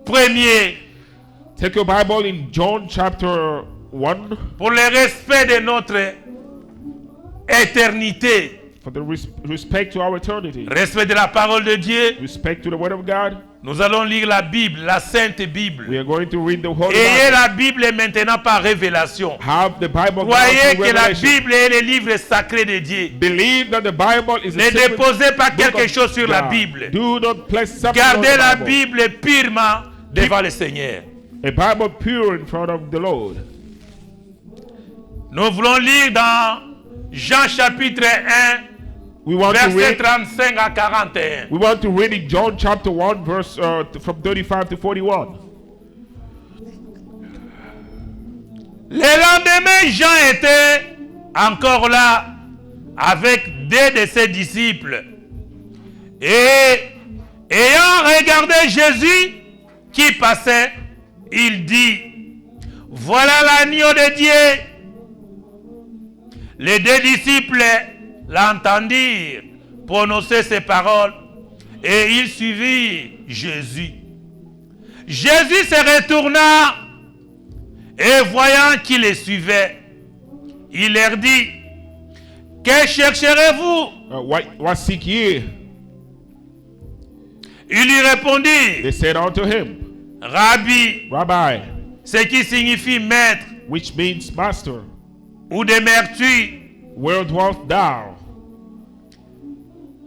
1er Take your Bible in John chapter 1 pour le respect de notre éternité. for the respect to our eternity. Respect de la parole de Dieu. Respect to the word of God. Nous allons lire la Bible, la Sainte Bible. We are going to read the Holy Ayez Bible. la Bible maintenant par révélation. Have the Bible down Croyez to que la Revelation. Bible est le livre sacré de Dieu. Believe that the Bible is Ne a sacred déposez pas book quelque of chose sur la God. Bible. Do not place something Gardez on la the Bible. Bible purement devant le Seigneur. A Bible pure in front of the Lord. Nous voulons lire dans Jean chapitre 1, We want to verset read. 35 à 41. We want to read in John chapter 1 verse from 35 to 41. Le lendemain, Jean était encore là avec deux de ses disciples. Et ayant regardé Jésus qui passait, il dit, voilà l'agneau de Dieu. Les deux disciples l'entendirent prononcer ces paroles et ils suivirent Jésus. Jésus se retourna et voyant qu'ils les suivaient, il leur dit, que chercherez-vous? What seek ye? Ils lui répondirent, They said unto him, Rabbi, Rabbi, ce qui signifie maître which means master, ou demeures-tu? where dwelt thou?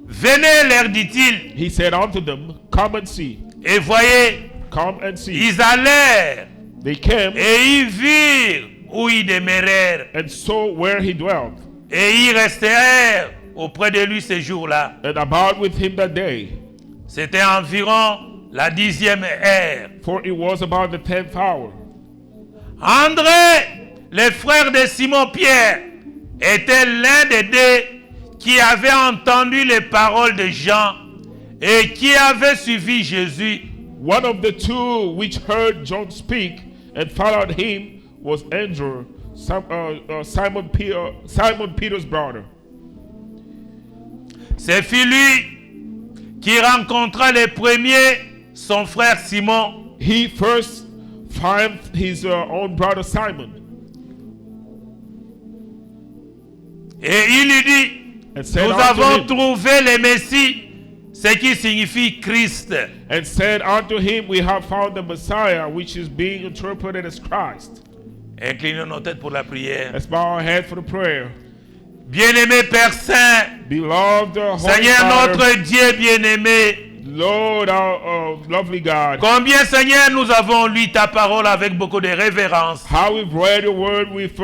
Venez, leur dit-il, He said unto them, come and see. et voyez, Come and see. ils allèrent They came et ils virent où ils demeurèrent. and saw where he dwelt. Et ils restèrent auprès de lui ces jours-là. and abode with him that day. C'était environ la 10e heure. For it was about the 10th hour. André, le frère de Simon-Pierre, était l'un des deux qui avait entendu les paroles de Jean et qui avait suivi Jésus. One of the two which heard John speak and followed him was Andrew, Simon Peter's brother. Ce fut lui qui rencontra le premier son frère Simon. He first found his own brother Simon Et il lui dit, and said nous unto avons him, trouvé le Messie, ce qui signifie Christ. and said unto him, we have found the Messiah, which is being interpreted as Christ. Inclinons nos têtes pour la prière. Let's bow our head for the prayer. Bien-aimé Père Saint, Beloved Holy Seigneur Father, notre Dieu bien-aimé, Lord, our lovely God, combien Seigneur nous avons lu ta parole avec beaucoup de révérence. how we've read your word with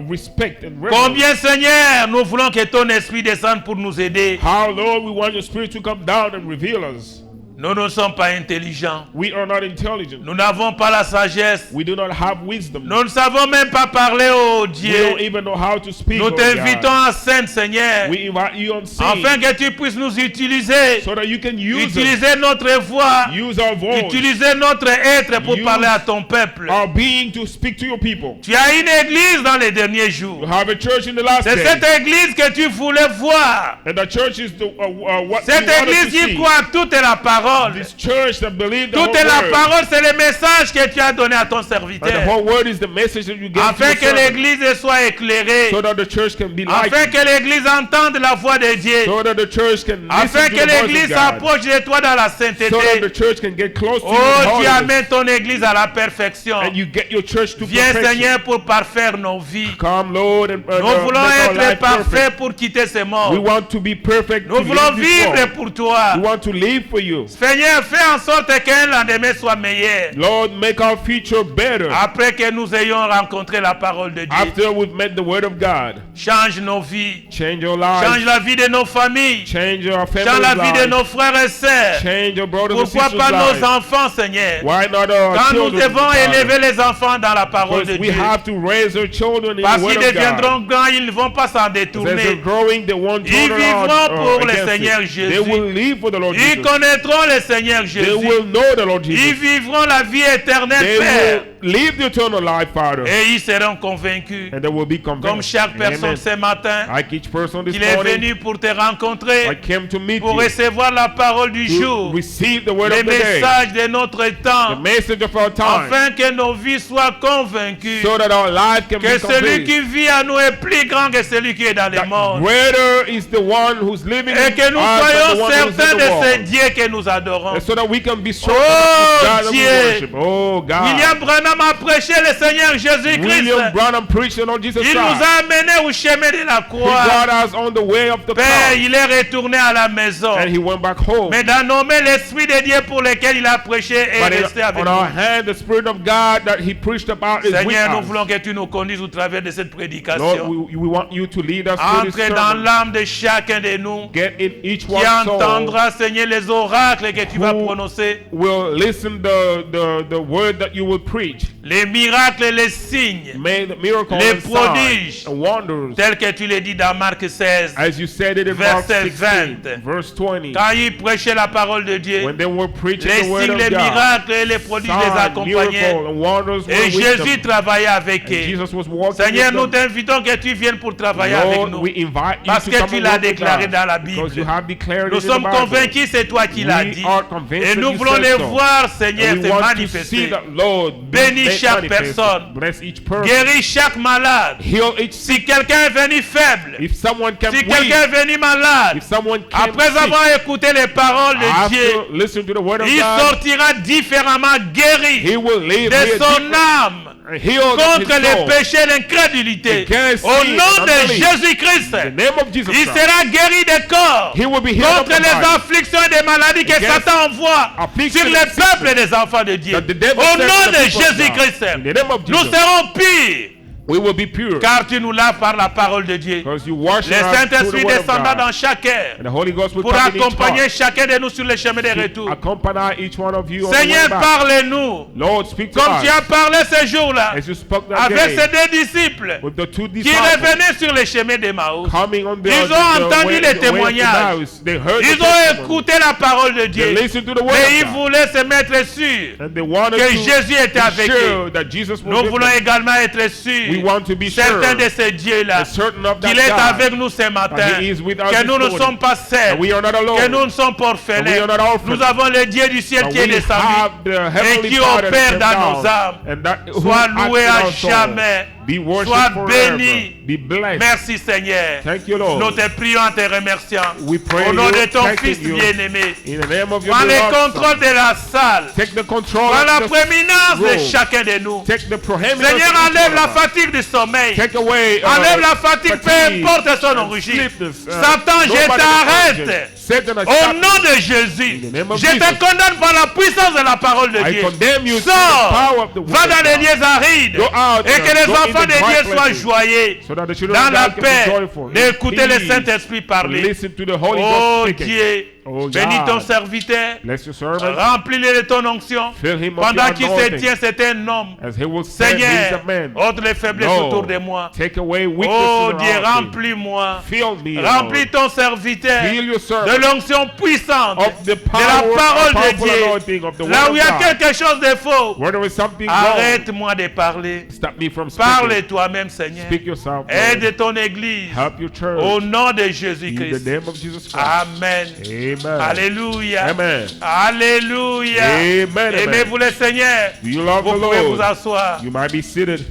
respect and reverence. Combien Seigneur nous voulons que ton esprit descende pour nous aider. How, Lord, we want your spirit to come down and reveal us. Nous ne sommes pas intelligents. We are not intelligent. Nous n'avons pas la sagesse. We do not have wisdom. Nous ne savons même pas parler au We Dieu. don't even know how to speak. Nous oh t'invitons God. en scène, Seigneur, We invite you on scene afin que tu puisses nous utiliser. so that you can use us, Utiliser notre voix. use our voice, Utiliser notre être pour Use parler à ton peuple. our being to speak to your people. Tu as une église dans les derniers jours. You have a church in the last C'est days. cette église que tu voulais voir. And the church is the, what Cette you wanted église to qui see. croit toute la parole. This church that believes the whole Toute la word. parole, c'est le message que tu as donné à ton And the serviteur. whole word is the message that you gave to Afin your que servant, l'église soit éclairée. so that the church can be Afin lightened, que l'église entende la voix de Dieu. so that the church can Afin listen to que the voice l'église of God, s'approche de toi dans la so that the sainteté. church can get close to you in Oh, tu holiness, amènes ton église à la perfection. and you get your church to Viens, perfection. Seigneur, pour parfaire nos vies. Come, Lord, and Nous voulons make our être life parfaits perfect. pour quitter ce We monde. want to be perfect. Nous to voulons live this vivre world. pour toi. We want to live for you. Seigneur, fais en sorte qu'un lendemain soit meilleur. Lord, make our future better Après que nous ayons rencontré la parole de Dieu. after we've met the word of God. Change nos vies. Change your Change lives. la vie de nos familles. Change your Change family's la vie de lives. nos frères et sœurs. Change your brothers and Pourquoi sisters' pas nos lives. enfants, Seigneur? Why not our Quand nous children? devons Father? élever les enfants dans la parole de Because we Dieu. have to raise our children in Parce the qu'ils word of God. deviendront grands, ils ne vont pas s'en As they're détourner. growing, they won't Ils turn vivront around pour le against Seigneur it. Jésus. They will live for the Lord Ils Jesus. connaîtront le Seigneur They Jésus. will know the Lord Ils Jesus. vivront la vie éternelle, They Père. will live the eternal life, Father. Et ils seront convaincus, And they will be comme convinced. chaque personne Amen. ce matin, Like each person this qu'il est morning, venu pour te rencontrer, I came to meet pour you, recevoir la parole du to jour, receive the word les of the day, messages de notre the temps, message of our time, afin que nos vies soient convaincues so that our life can que be celui qui convinced. vit à nous est plus grand que celui qui est dans le That monde. greater is the one who's living Et in que nous us than the soyons one who's certains in de the ce world. Dieu que nous adorons. And so that we can be certain Oh, of God that we Dieu. worship. Oh God. William Branham a prêché le Seigneur Jésus-Christ. William Branham preached on Jesus Il Christ. nous a amenés au chemin de la He croix. brought us on the way of the Père, cross. il est retourné à la maison. And he went back home. Mais dans nos mains, l'Esprit de Dieu pour lequel il a prêché est But resté avec on our nous. hand, the Spirit of God that he preached about is with Seigneur, nous us. voulons que tu nous conduises au travers de cette Lord, prédication. we want you to lead us through this Entre dans sermon. l'âme de chacun de nous Get in each qui one's soul. entendra, Seigneur, les oracles que tu vas Who prononcer, will listen the word that you will preach. les miracles et les signes, May the miracles Les and prodiges. signs and wonders, tels que tu l'as dit dans Marc 16. as you said it in Mark Verset 16, 20. verse 20. Quand il prêchait la parole de Dieu, When they were preaching les the word signes, of les God, miracles et les prodiges les signs, accompagnaient. miracles and wonders were Et with Jésus them. travaillait avec And eux. Jesus was walking Seigneur, nous with them. t'invitons que tu viennes pour travailler avec Lord, nous. we invite you Parce to que come tu and l'as work with déclaré us, dans la because you Bible. have declared Nous it in the sommes Bible. convaincus, c'est toi qui l'as We dit. are convinced Et that nous you voulons said les so. voir, Seigneur, And we se want to see manifester. that, Lord, be Bénis made chaque manifested. personne. Bless each person. Guéris chaque malade. Heal each Si sick. quelqu'un est venu faible, If someone can si weep, quelqu'un est venu malade, if someone can après sick, avoir écouté les paroles de Dieu, after listen to the word of il God, sortira différemment guéri he will live de here son different, âme healed of contre his les soul. péchés et l'incrédulité. Against Au sin nom and de unbelief. Jésus-Christ, In the name of Jesus il Christ, sera guéri des corps he will be healed of contre the les body. afflictions et des maladies que Against Satan envoie affliction sur and les sickness peuples et les enfants de Dieu. that the devil Au sends nom to the de people of God. Jésus-Christ, In the name of nous Jesus, serons purs we will be pure. Car tu nous laves par la parole de Dieu. Because you wash Le us through Saint-Esprit the word of descendra God. dans chaque heure And the Holy Ghost will pour come in each accompagner heart. chacun de nous sur le chemin de To retour. accompany each one of you on the Seigneur, way back. parle-nous. Lord, speak to Comme us. tu as parlé ce jour-là As you spoke that avec day ces deux disciples with the two qui disciples revenaient sur le chemin d'Emmaüs. coming on the Ils ont the entendu way, les the way of témoignages. Emmaus. They heard Ils the ont testimony. écouté la parole de They Dieu. listened to the word Mais ils of God. voulaient se mettre sûrs And they wanted que to Jésus était be avec sure eux. that Jesus was Nous with voulons them. également être We sûrs, want to be sure certains de ces dieux-là, and certain of that qu'il est God, avec nous ce matin, that he is with us que this nous ne morning, sommes pas seuls, that we are not alone, que nous ne sommes pas that we orphelins. are not orphans, Nous avons le Dieu du ciel that qui est we descendu have the et heavenly qui Father that opère came dans down, nos âmes. and that who Sois acts loué in à our soul. jamais. Be worshipped Sois forever. béni. Be blessed. Merci Seigneur. Thank you, Lord. Nous te prions en te remerciant. We pray Au nom you, de ton thanking Fils you. bien-aimé. In the name of your Prends le beloved contrôle Son. de la salle. Take the control Prends la of the prééminence de room. chacun de nous. Take the prohibition. Seigneur, enlève la fatigue du sommeil. Take away Enlève la fatigue, peu importe son and origine. sleepness. Satan, je Nobody t'arrête. origin. Satan has Au stopped nom you. de Jésus, In the name of je te Jesus. condamne par la puissance de la parole de I Dieu. condemn you to the Sors, power of the word va of dans les God. lieux arides Go out et que les go in enfants the de dry Dieu soient places, joyeux so that the children dans of la God can be paix joyful. d'écouter le Peace. Saint-Esprit parler. Listen to the Holy Oh Ghost speaking. Dieu, Oh bénis God. ton serviteur, Bless your servant remplis-le de ton onction. Fill him of Pendant your qu'il se anointing. tient, c'est un homme. as he will stand. He is Seigneur, a man. ôte les faiblesses Lord, autour de moi. take away weaknesses Oh Dieu, around me. remplis-moi. Fill me, Remplis Lord. ton serviteur Fill your de servant l'onction puissante of the de power, la parole de powerful Dieu. anointing of the Là word où il y of a God. quelque chose de faux, Where there is something wrong, arrête-moi de parler. stop me from speaking. Parle toi-même, Seigneur. Speak yourself, Lord. Aide ton Église. Help your church. Au nom de In the Jésus-Christ. name of Jesus Christ. Amen. Amen. Alléluia. Amen. Alléluia. Amen, amen. Aimez-vous le Seigneur. Do you love Vous the pouvez vous Lord? asseoir. You might be seated.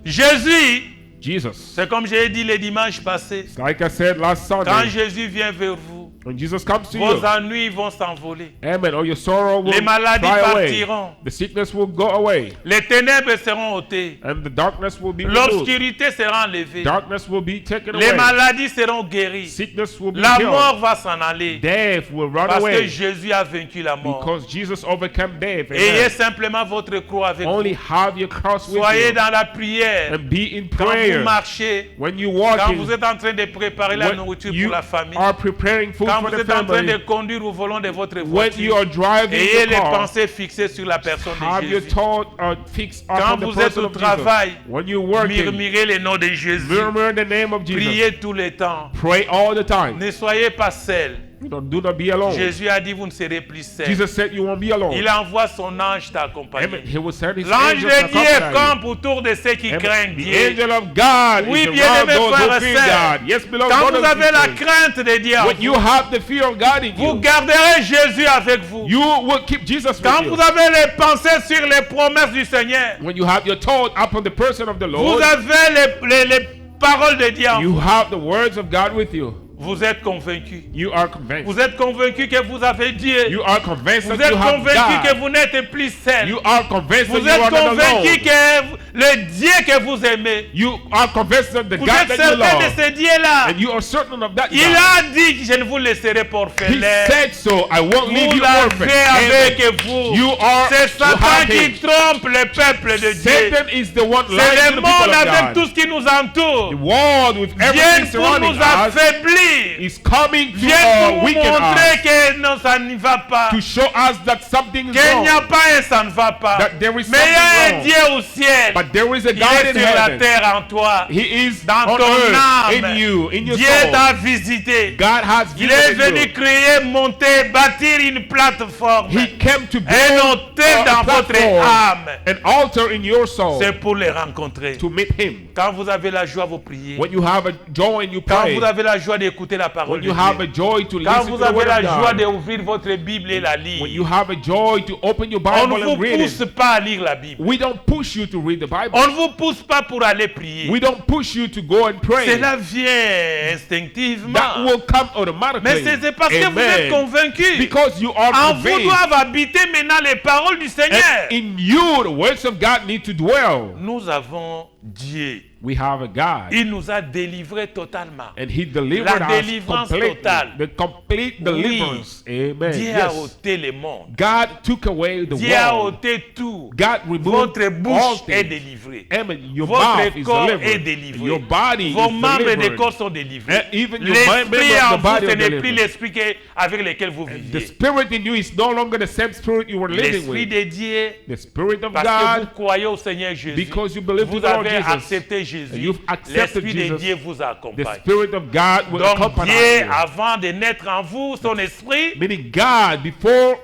Jésus, Jesus. c'est comme j'ai dit le dimanche passé, It's like I said last quand Sunday, Jésus vient vers vous, when Jesus comes to vos you, ennuis vont s'envoler. amen, all your sorrow will Les maladies fly away. partiront. The sickness will go away, Les ténèbres seront ôtées. and the darkness will be removed. L'obscurité sera enlevée. Darkness will be taken Les away. maladies seront guéries. Sickness will be La killed. mort va s'en aller. Death will run Parce que away Jésus a vaincu la mort. because Jesus overcame death. Ayez Amen. simplement votre croix avec Only vous. have your cross with Soyez you dans la prière. and be in Quand vous prayer. marchez, When you quand walk vous in, êtes en train de préparer la when nourriture you pour la famille, are preparing food quand for vous the êtes en train de family, conduire au volant de votre when you voiture, are driving ayez the les car, pensées fixées sur la personne have de your Jésus. thought fixed Quand upon the vous êtes person au of travail, Jesus. When you're working, murmurez le nom de Jésus. murmur the name of Jesus. Priez tout le temps. Pray all the time. Ne soyez pas seuls. Do not be alone. Jésus a dit, vous ne serez plus seuls. Jesus said you won't be alone. Il envoie son ange t'accompagner. Amen. He will send his L'ange angels to de Dieu accompany you. campe autour de ceux qui Amen. craignent The Dieu. angel of God Oui, is bien-aimés around those frères who et fear sœurs, God. Yes, beloved quand brothers vous and avez la sisters, crainte de Dieu en when you vous, have the fear of God in vous you, garderez Jésus avec vous. you will keep Jesus Quand with vous you. avez les pensées sur les promesses du Seigneur, When you have your thought upon the person of the vous Lord, avez les paroles de Dieu en you vous. have the words of God with you. Vous êtes convaincus. You are convinced. Vous êtes convaincus que vous avez Dieu. You are convinced Vous that êtes you have convaincus que God. vous n'êtes plus seul. You are convinced that Vous you are êtes not convaincus alone. que le Dieu que vous aimez, You are convinced that the vous God êtes that you certain de love, ce Dieu-là. and you are certain of that Il God. a dit que je ne vous laisserai pas He orphelin. said so. I won't leave Vous you orphan. l'avez Amen. avec vous. You are. C'est You Satan have qui him. trompe le peuple de Dieu. Satan is the one lying C'est to le the people monde of avec God. tout ce qui nous entoure. The world with everything Viennent pour surrounding nous us affaiblir. is coming to Viennent pour nous weaken montrer us, que non, ça n'y va pas. to show us that something is Qu'il n'y a wrong, pas et ça ne va pas. that there is Mais il y a un something wrong. Dieu au ciel. But there is a Il God est in sur la heaven. terre en toi. He is Dans on ton earth, âme. in you, in your Dieu soul. t'a visité. God has Il est visited venu you. créer, monter, bâtir une plateforme. He came to Un build hôtel a dans votre platform, âme. an altar in your soul C'est pour les rencontrer. to meet Him. Quand vous avez la joie, vous priez. When you have a joy and you Quand pray, vous avez la joie d'écouter la parole when de you have a Dieu. joy to Quand listen vous to the avez word la of joie God, d'ouvrir votre Bible et la when lire. you have a joy to open your On Bible ne vous and read pousse it, pas à lire la Bible. we don't push you to read the Bible. On ne vous pousse pas pour aller prier. We don't push you to go and pray. Cela vient instinctivement. That will come automatically. Mais c'est parce que vous êtes Amen. convaincus. Because you are En vous convinced. doivent habiter maintenant les paroles du Seigneur. And in you, the words of God need to dwell. Nous avons Dieu. We have a God. Il nous a délivrés totalement. And he delivered La us délivrance completely. totale. The complete deliverance. Amen. Dieu a Yes. ôté les mondes. God took away the Dieu a world. ôté tout. God removed Votre all bouche est things. délivrée. Amen. Your mouth Votre is corps est delivered. délivré. Your body Vos is membres des delivered. corps sont délivrés. And even your L'esprit members en of the body vous, ce are n'est plus delivered. l'esprit avec lequel vous The viviez. spirit in you is no longer the same spirit you were living L'esprit with. de Dieu, The spirit of parce que vous God, croyez au Seigneur Jésus. because you believe Vous in the Lord avez Jesus. accepté And Jésus. you've accepted L'esprit de Jesus. Dieu vous The accompagne. spirit of God will Donc accompany Dieu, you. avant de naître en vous, son esprit, Meaning God, before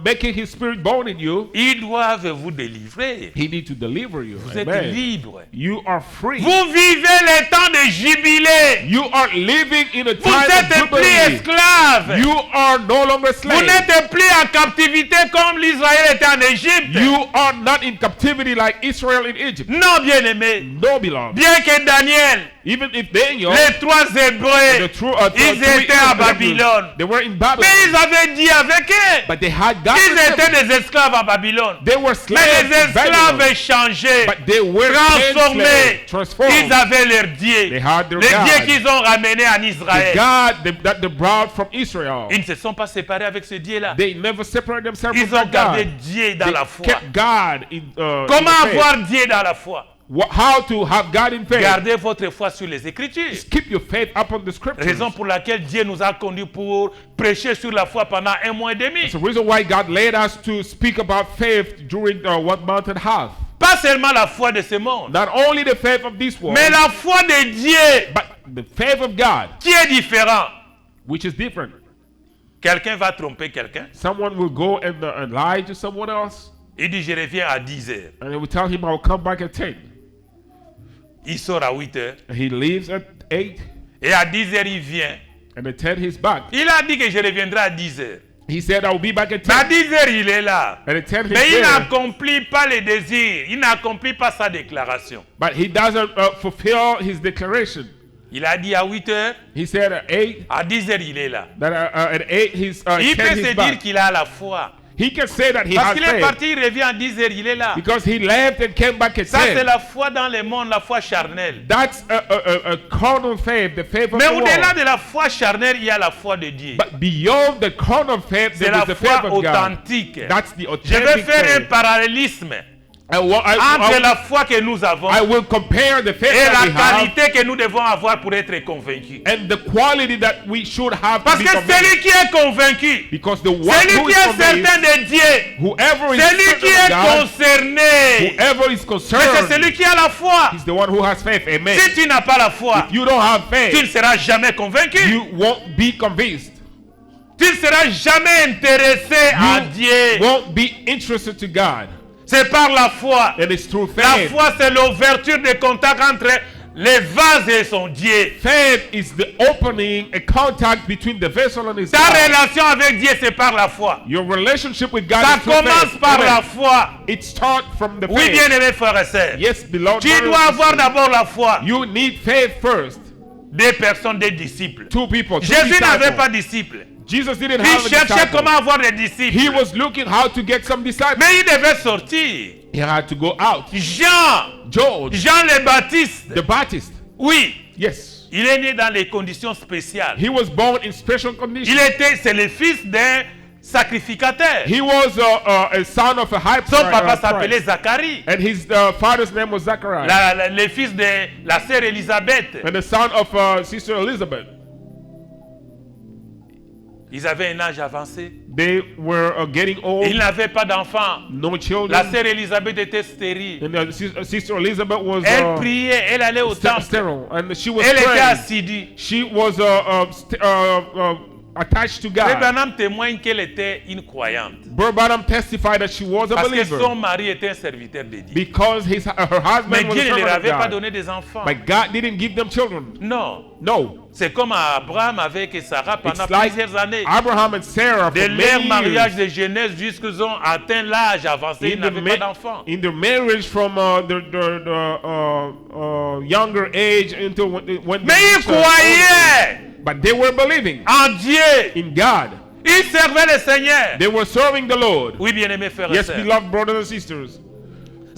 making his spirit born in you, ils doivent vous délivrer. he needs to deliver you. Vous êtes Amen. libre. You are free. Vous vivez les temps de jubilé. You are living in a Vous time of n'êtes plus jubilee. esclave. You are no longer Vous slaves. n'êtes plus en captivité comme l'Israël était en Égypte. You are not in captivity like Israel in Egypt. Non, bien-aimé. No, beloved. Bien que Daniel, Even if Daniel, les trois Hébreux, the true, ils three étaient à Hebrews, Babylone. they were in Babylon, Mais ils avaient dit avec eux. but they had God. Ils with them. étaient des esclaves à Babylone. They were Mais slaves les in Babylon, esclaves changés, but they were transformés. slaves, Ils transformed. avaient leur Dieu. They had their Le Dieu God. qu'ils ont ramené en The Israël. God that they brought from Israel. Ils ne se sont pas séparés avec ce Dieu-là. They never separated themselves Ils from ont gardé God. Dieu dans They la foi. kept God in Comment in the faith. avoir Dieu dans la foi? How to have God in faith? Gardez votre foi sur les Écritures. Just keep your faith upon the scriptures. Raison pour laquelle Dieu nous a conduits pour prêcher sur la foi pendant 1 mois et demi. It's the reason why God led us to speak about faith during 1 month and a half. Pas seulement la foi de ce monde, Not only the faith of this world, mais la foi de Dieu but the faith of God, qui est différent. which is different. Quelqu'un va tromper quelqu'un. Someone will go and lie to someone else, Il dit je reviens à 10 heures. and they will tell him, I'll come back at 10. Il sort à 8 heures. And he leaves at 8, Et à 10 heures, il vient. and at 10 he's back. Il a dit que je reviendrai à 10 heures. He said, I'll be back at Mais à 10. 10 heures, il est là. And at 10 he's Mais il there. n'accomplit pas les désirs. Il n'accomplit pas sa déclaration. But he doesn't fulfill his declaration. Il a dit à 8 heures. He said at 8, À 10 heures, il est là. that at 8 he's Il 10 peut se he's dire back. qu'il a la foi. He can say that he Parce has qu'il est faith parti, il revient à 10 heures, il est là. because he left and came back at Ça, c'est 10. la foi dans le monde, la foi charnelle. That's a carnal faith, the faith of Mais the au-delà world. de la foi charnelle, il y a la foi de Dieu. But beyond the carnal faith, C'est there la is the faith foi of God. authentique. That's the Je vais authentic faire un faith. parallélisme I entre la foi que nous avons I will compare the faith et that la we have qualité que nous devons avoir pour être convaincus. and the quality that we should have to Parce be que convinced. celui qui est convaincu, Because the one celui who qui is est convinced, certain de Dieu, whoever is celui qui certain est of God, concerné, whoever is mais c'est concerned, celui qui a la foi. is the one who has faith. Amen. Si tu n'as pas la foi, If you don't have tu ne faith, seras jamais convaincu. you won't be convinced. Tu ne seras jamais intéressé à You Dieu. won't be interested to God. C'est par la foi. And it's through La faith. foi, c'est l'ouverture de contact entre les vases et son Dieu. Faith is the opening, a contact between the vessel and his Ta God. relation avec Dieu, c'est par la foi. Your relationship with God Ça is through commence faith. par Amen. la foi. It starts from the Oui, faith. bien-aimés frères et sœurs. Yes, beloved Tu brothers dois and avoir sisters. d'abord la foi. You need faith first. Des personnes, des disciples. Two people. Two Jésus n'avait disciples. pas de disciples. Jesus didn't Il have a cherchait disciple. comment avoir des disciples. He was looking how to get some disciples. Mais il devait sortir. He had to go out. Jean George, le Baptiste. the Baptist. Oui, Yes. il est né dans les conditions spéciales. He was born in special conditions. C'est le fils d'un sacrificateur. He was a son of a high Son papa priest. s'appelait Zacharie. And his father's name was Zachariah. Le fils de la sœur Élisabeth. And the son of Sister Elizabeth. Ils avaient un âge avancé. They were getting old. Ils n'avaient pas d'enfants. No La children. sœur Élisabeth était stérile. And Sister Elizabeth was Elle priait, elle allait au temple. sterile. And she was Elle était praying. assidue. She was attached to Frère God. Branham témoigne qu'elle était une croyante. Brother Branham testified that she was a Parce que believer son mari était un serviteur de Dieu. because her husband Mais was Dieu a ne leur servant of avait pas God. donné des enfants. But God didn't give them children. Non. No. C'est comme Abraham avec Sarah pendant It's like plusieurs années. Abraham and Sarah De for leur many mariage years. de jeunesse jusqu'ils ont atteint l'âge avancé, ils n'avaient pas d'enfants. In their marriage from the younger age until when Mais ils croyaient but they were believing en Dieu. in God. Ils servaient le Seigneur. They were serving the Lord. Oui, bien-aimés frères et Yes, sœurs. beloved brothers and sisters.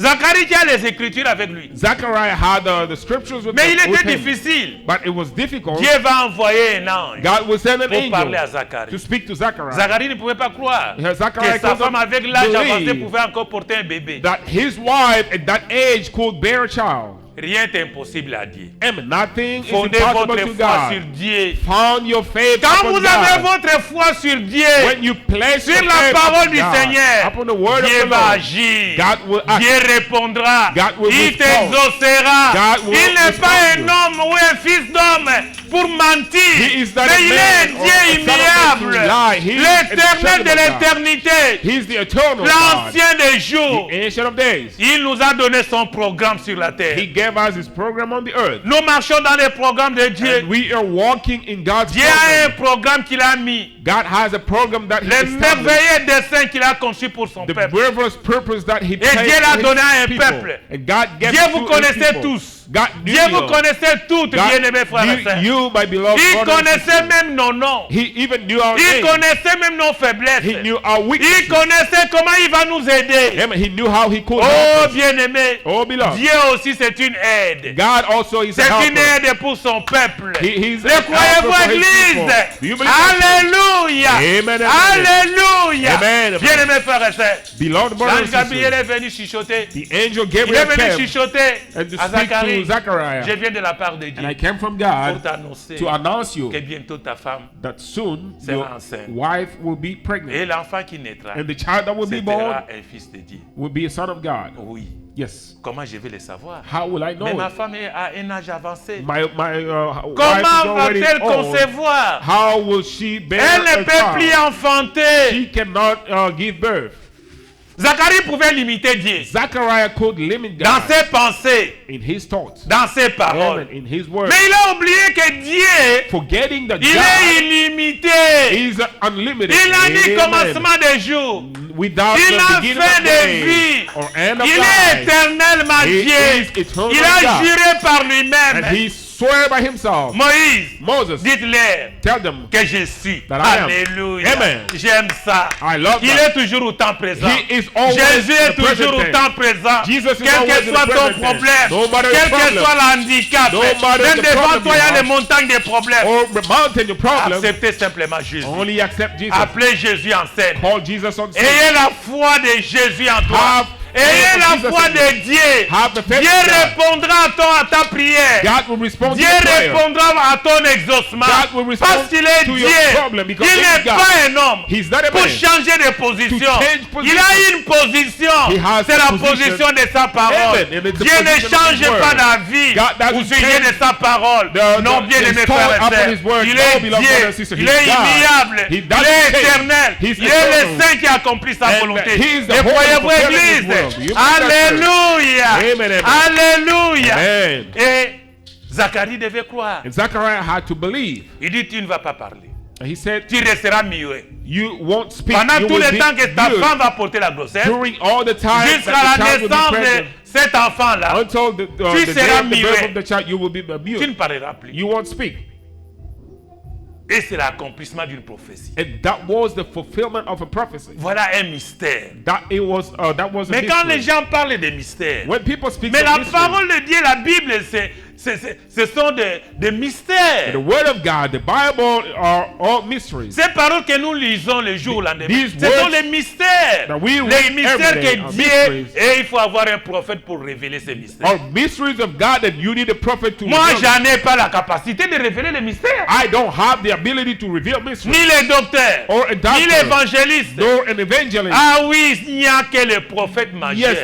Zacharie qui a les Écritures avec lui. Zachariah had the scriptures with, Mais il with était him. difficile. But it was difficult. Dieu va envoyer un ange God will send an pour parler à angel Zacharie. to speak to Zachariah. Zacharie ne pouvait pas croire Zachariah que sa couldn't femme avec l'âge avancé believe pouvait encore porter un bébé. that his wife at that age could bear a child. Rien n'est impossible à Dieu. And nothing is Fondez impossible votre to foi sur God. Dieu. Found your faith Quand upon vous avez God. votre foi sur Dieu, When you place sur your la faith parole upon du God, Seigneur, upon the word Dieu of the va Lord, agir. God will act. Dieu répondra. God will Il respond. t'exaucera. God will Il n'est pas respond un you. homme ou un fils d'homme pour mentir. He is not Mais a il est un man or Dieu a son of man to immuable. lie. He is L'éternel de an eternal God. l'éternité. He's the eternal God, L'ancien des jours. the ancient of days. Il nous a donné son programme sur la terre. He gave us his program on the earth. Nous marchons dans les programmes de Dieu. And we are walking in God's Dieu a un program. programme qu'il a mis. God has a program that he Les established. merveilleux desseins qu'il a conçus pour son The peuple. marvelous purpose that he Dieu l'a placed donné à in un his people. peuple. And God gave Dieu it vous to his connaissez people. tous. God knew Dieu vous you. connaissez toutes, bien-aimés frères et God sœurs. knew you, my beloved Il brothers and connaissait sisters. même nos noms. He even knew our Il name. connaissait même nos faiblesses. He knew our Il weaknesses. connaissait comment il va nous aider. Amen. He knew how he could Oh, help us. bien-aimé, Oh, beloved. Dieu aussi c'est une aide. God also is a C'est une helper. aide pour son peuple. He's Le a croyez-vous, helper for his people. Église? Do you believe that? Alléluia. Amen, amen. Alléluia. Amen, amen. Bien-aimés frères et sœurs. Beloved brothers L'ange and Gabriel sisters, est venu chuchoter. the angel Il est Gabriel venu came chuchoter and to à speak Zacharie. to Zachariah. Je viens de la part de And I Dieu came from pour God t'annoncer to announce you que bientôt ta femme that soon sera your enceinte. wife will be pregnant. et l'enfant qui naîtra And the child that will be born sera un fils de Dieu. will be a son of God. Oui. Yes. Comment je vais le savoir? How will I know Mais ma it? femme a un âge avancé. My wife is Comment already va-t-elle old. concevoir? How will she bear Elle ne a peut plus child? enfanter. She cannot give birth. Zacharie pouvait limiter Dieu Zachariah could limit dans God ses pensées, in his thoughts, dans ses paroles. Amen, in his words, Mais il a oublié que Dieu, forgetting that il God est illimité. is unlimited. Il a dit Amen. commencement des jours. Without Il the a beginning fin of de days vie. or end of Il est life. éternellement He Dieu. is eternal Il a God. juré par And lui-même. he swore by himself. Moïse, Moses, dites-leur tell them, que je suis. That I am. Alléluia. Amen. J'aime ça. I love Il that. est toujours autant présent. He is always Jésus est the present toujours tense. autant présent. Jesus is Quel always que in the soit ton present tense. problème, No matter the quel que problem. soit l'handicap, No matter même the devant problem toi, il y you a have. les montagnes des problèmes. or mountain your problem, Acceptez simplement Jésus. only accept Jesus. Appelez Jésus en scène. Call Jesus on scene. Ayez la foi de Jésus en toi. Have Ayez faith in la Jesus foi in de Dieu. Have the faith Dieu in God. répondra à ta prière. God will respond Dieu to your prayer. répondra à ton exaucement. God will respond Parce qu'il est to Dieu. your problem because Il he n'est is God. pas un homme He's not a pour man. changer de position. To change Il a une position. He has C'est a la position. position de sa parole. Amen. And it's the Dieu ne position of change his pas word. d'avis God doesn't au sujet change de sa parole. Non, bien aimé stand frères upon et his word. sœurs. Il No, est beloved brothers and Dieu. sisters. Il He's est God. immuable. He Il doesn't est change. éternel. He's Il est le eternal. Saint qui accomplit sa And volonté. he is the Et Holy croyez-vous, fulfilling his Église? will. You believe that, Alléluia. Amen, amen. Alléluia. Amen. Et Zacharie devait croire. And Zachariah had to believe. Il dit, tu ne vas pas parler. And he said, Tu resteras muet. you won't speak. Pendant You tout will le be temps que ta mute. femme va porter la grossesse, During all the time jusqu'à that the la child will be naissance de pregnant, cet enfant-là, until the tu day seras of the birth muet. of the child, you will be tu mute. ne parleras plus. You won't speak. Et c'est l'accomplissement d'une prophétie. And that was the fulfillment of a prophecy. Voilà un mystère. That was a Mais quand les mystery. gens parlent de mystères, When people speak mais of la mystery, parole de Dieu, la Bible, ce sont des mystères. the word of God, the Bible are all mysteries. Ces paroles que nous lisons le jour au lendemain, These ce sont words les mystères. that we Les read mystères every day que are Dieu... mysteries. Et il faut avoir un prophète pour révéler ces mystères. Are mysteries of God that you need a prophet to Moi, reveal. j'en ai pas la capacité de révéler les mystères. I don't have the ability to reveal mysteries. Ni les docteurs, Or a doctor. ni l'évangéliste. Nor an evangelist. Ah oui, il n'y a que le prophète majeur. Yes,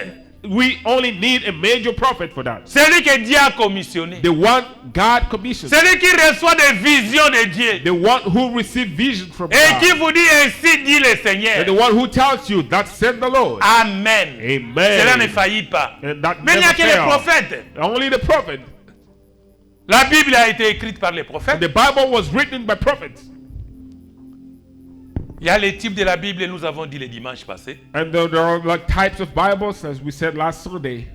we only need a major prophet for that. Celui que Dieu a commissionné. The one God commissions. Celui qui reçoit des visions de Dieu. The one who receives vision from Et qui God. vous dit ainsi dit le Seigneur. And the one who tells you that said the Lord. Amen. Amen. Cela ne faillit pas. And that Mais il n'y a never que les fails. prophètes. Only the prophet. La Bible a été écrite par les prophètes. The Bible was written by prophets. Il y a les types de la Bible, nous avons dit le dimanche passé. And there are like types of Bibles, as we said last Sunday.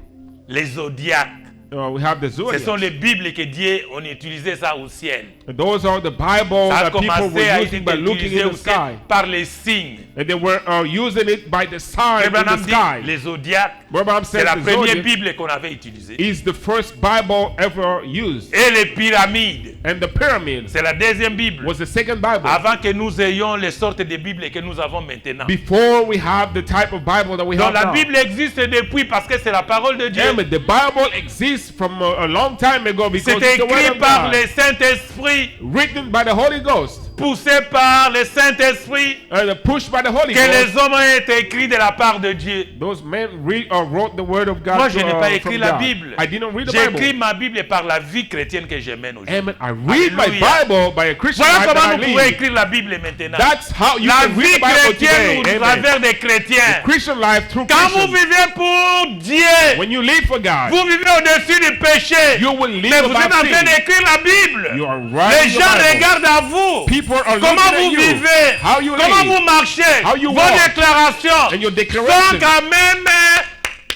Les zodiaques. we have the Ce zodiac. sont les Bibles que Dieu on utilisait ça au ciel. And those are the Bible Ça a that people commencé à were être using by looking utilisé in the au ciel sky. par les signes. And they were using it by the sign in Abraham the dit sky. les zodiacs, Abraham c'est said la the première zodiac Bible qu'on avait utilisée. is the first Bible ever used. Et les pyramides, And the pyramids c'est la deuxième Bible. was the second Bible. Avant que nous ayons les sortes de Bibles que nous avons maintenant. Before we have the type of Bible that we Donc have la now. Bible existe depuis parce que c'est la parole de Dieu. Yeah, but the Bible exists from a long time ago because C'est it's the word écrit of par God, le Saint-Esprit, written by the Holy Ghost, poussé par le Saint-Esprit, and pushed by the Holy que Ghost. les hommes ont été écrits de la part de Dieu. Those men wrote the word of God. Moi, je n'ai pas from écrit la God. Bible. I didn't read the J'ai écrit Bible. ma Bible par la vie chrétienne que je mène aujourd'hui. Amen. I read my Alléluia. Bible by a Christian Voilà life comment that I vous pouvez live. écrire la Bible maintenant. That's how you La can vie read the Bible chrétienne au today. travers Amen. des chrétiens. Christian life through Quand vous Christians. vivez pour Dieu, When you live for God, vous vivez au-dessus du péché. you will live Mais vous êtes en about train sin. d'écrire la Bible. You are Les writing gens the Bible. regardent à vous. People are Comment looking at vous you. vivez, How you comment live. vous marchez, How you vos walk. déclarations And your sont declaration quand même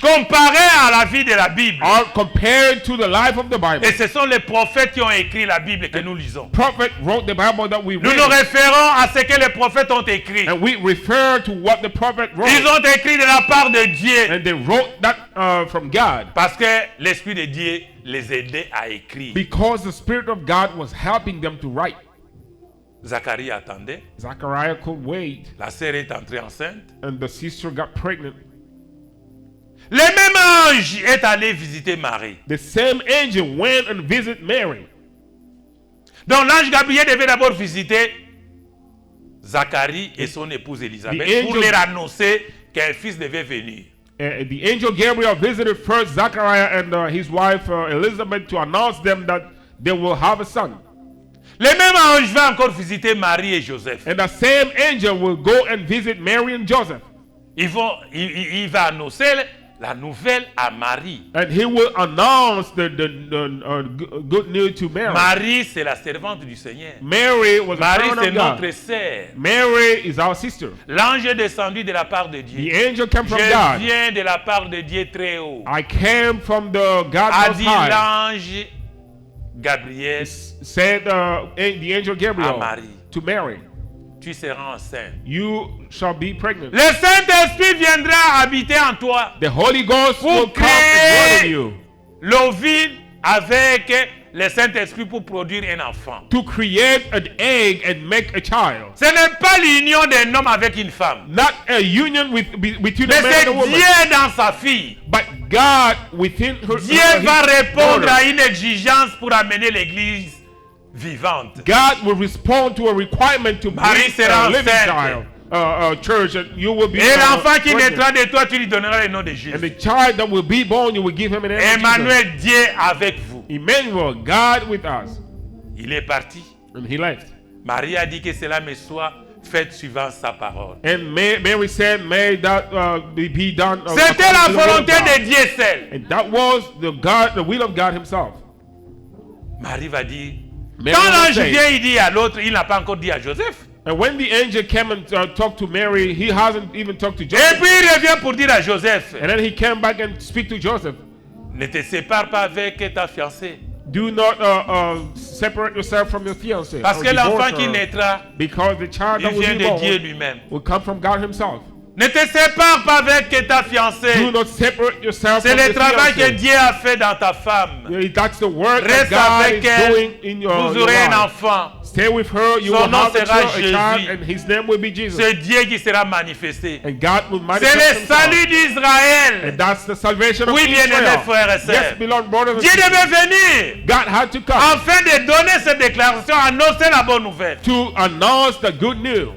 comparées à la vie de la Bible. are compared to the life of the Bible. Et ce sont les prophètes qui ont écrit la Bible que nous lisons. Prophet wrote the Bible that we Nous read. nous référons à ce que les prophètes ont écrit. And we refer to what the prophet wrote. Ils ont écrit de la part de Dieu. And they wrote that from God. Parce que l'Esprit de Dieu les aidait à écrire. Because the Spirit of God was helping them to write. Zacharie attendait. Zachariah could wait. La sœur est entrée enceinte. And the sister got pregnant. Le même ange est allé visiter Marie. The same angel went and visited Mary. Donc l'ange Gabriel devait d'abord visiter Zacharie et son épouse Élisabeth The pour angel- leur annoncer qu'un fils devait venir. The angel Gabriel visited first Zachariah and his wife Elizabeth to announce them that they will have a son. Le même ange va encore visiter Marie et Joseph. And the same angel will go and visit Mary and Joseph. Il va annoncer la nouvelle à Marie. And he will announce the good news to Mary. Marie, c'est la servante du Seigneur. Mary was a Marie, servant c'est of God. notre sœur. Mary is our sister. L'ange est descendu de la part de The Dieu. angel came from Je God. viens de la part de Dieu très haut. I came from the God A Most dit High. l'ange Gabriel Said the angel Gabriel à Marie. to Mary, Tu seras enceinte. you shall be pregnant. Le Saint-Esprit viendra habiter en toi. The Holy Ghost Pour will come and dwell in you l'ovule avec le Saint-Esprit pour produire un enfant. to create an egg and make a child. Ce n'est pas l'union d'un homme avec une femme. Not a union between Mais a man c'est and a woman, Dieu dans sa fille. but God within her. Dieu his va répondre daughter. à une exigence pour amener l'église vivante. God will respond to a requirement to Marie bring sera a living enceinte. child, church, and you will be. Et l'enfant qui pregnant. naîtra de toi, tu lui donneras le nom de And Jésus. the child that will be born, you will give him an name of Jesus. Emmanuel, Dieu avec vous. Emmanuel, God with us. Il est parti. And he left. Marie a dit que cela me soit fait suivant sa parole. And Mary said, may that be done. C'était la according to the will of volonté God. de Dieu seul. And that was the will of God himself. Marie va dire, Mary quand will l'ange say- vient, il dit à l'autre, il n'a pas encore dit à Joseph. And when the angel came and talked to Mary, he hasn't even talked to Et Joseph. puis il revient pour dire à Joseph, And then he came back and speak to Joseph. ne te sépare pas avec ta fiancée. Do not separate yourself from your fiancé. Parce or que divorce l'enfant qui her, naîtra, because the child il that will vient be de Dieu born lui-même. will come from God himself. Ne te sépare pas avec ta Do fiancée. not separate yourself C'est from le your travail que fiancé. Dieu a fait dans ta femme. That's the work Reste that God avec is elle, doing in your vous your aurez un life. enfant. Stay with her, you Son will nom have a sera child, Jésus. and his name will be Jesus. C'est Dieu qui sera manifesté. And God will C'est manifest le himself. salut d'Israël. And that's the salvation of Oui, bien-aimés Israel. frères et sœurs. Yes, beloved brothers and Dieu sisters. devait venir God had to come afin de donner cette déclaration, annoncer la bonne nouvelle. to announce the good news.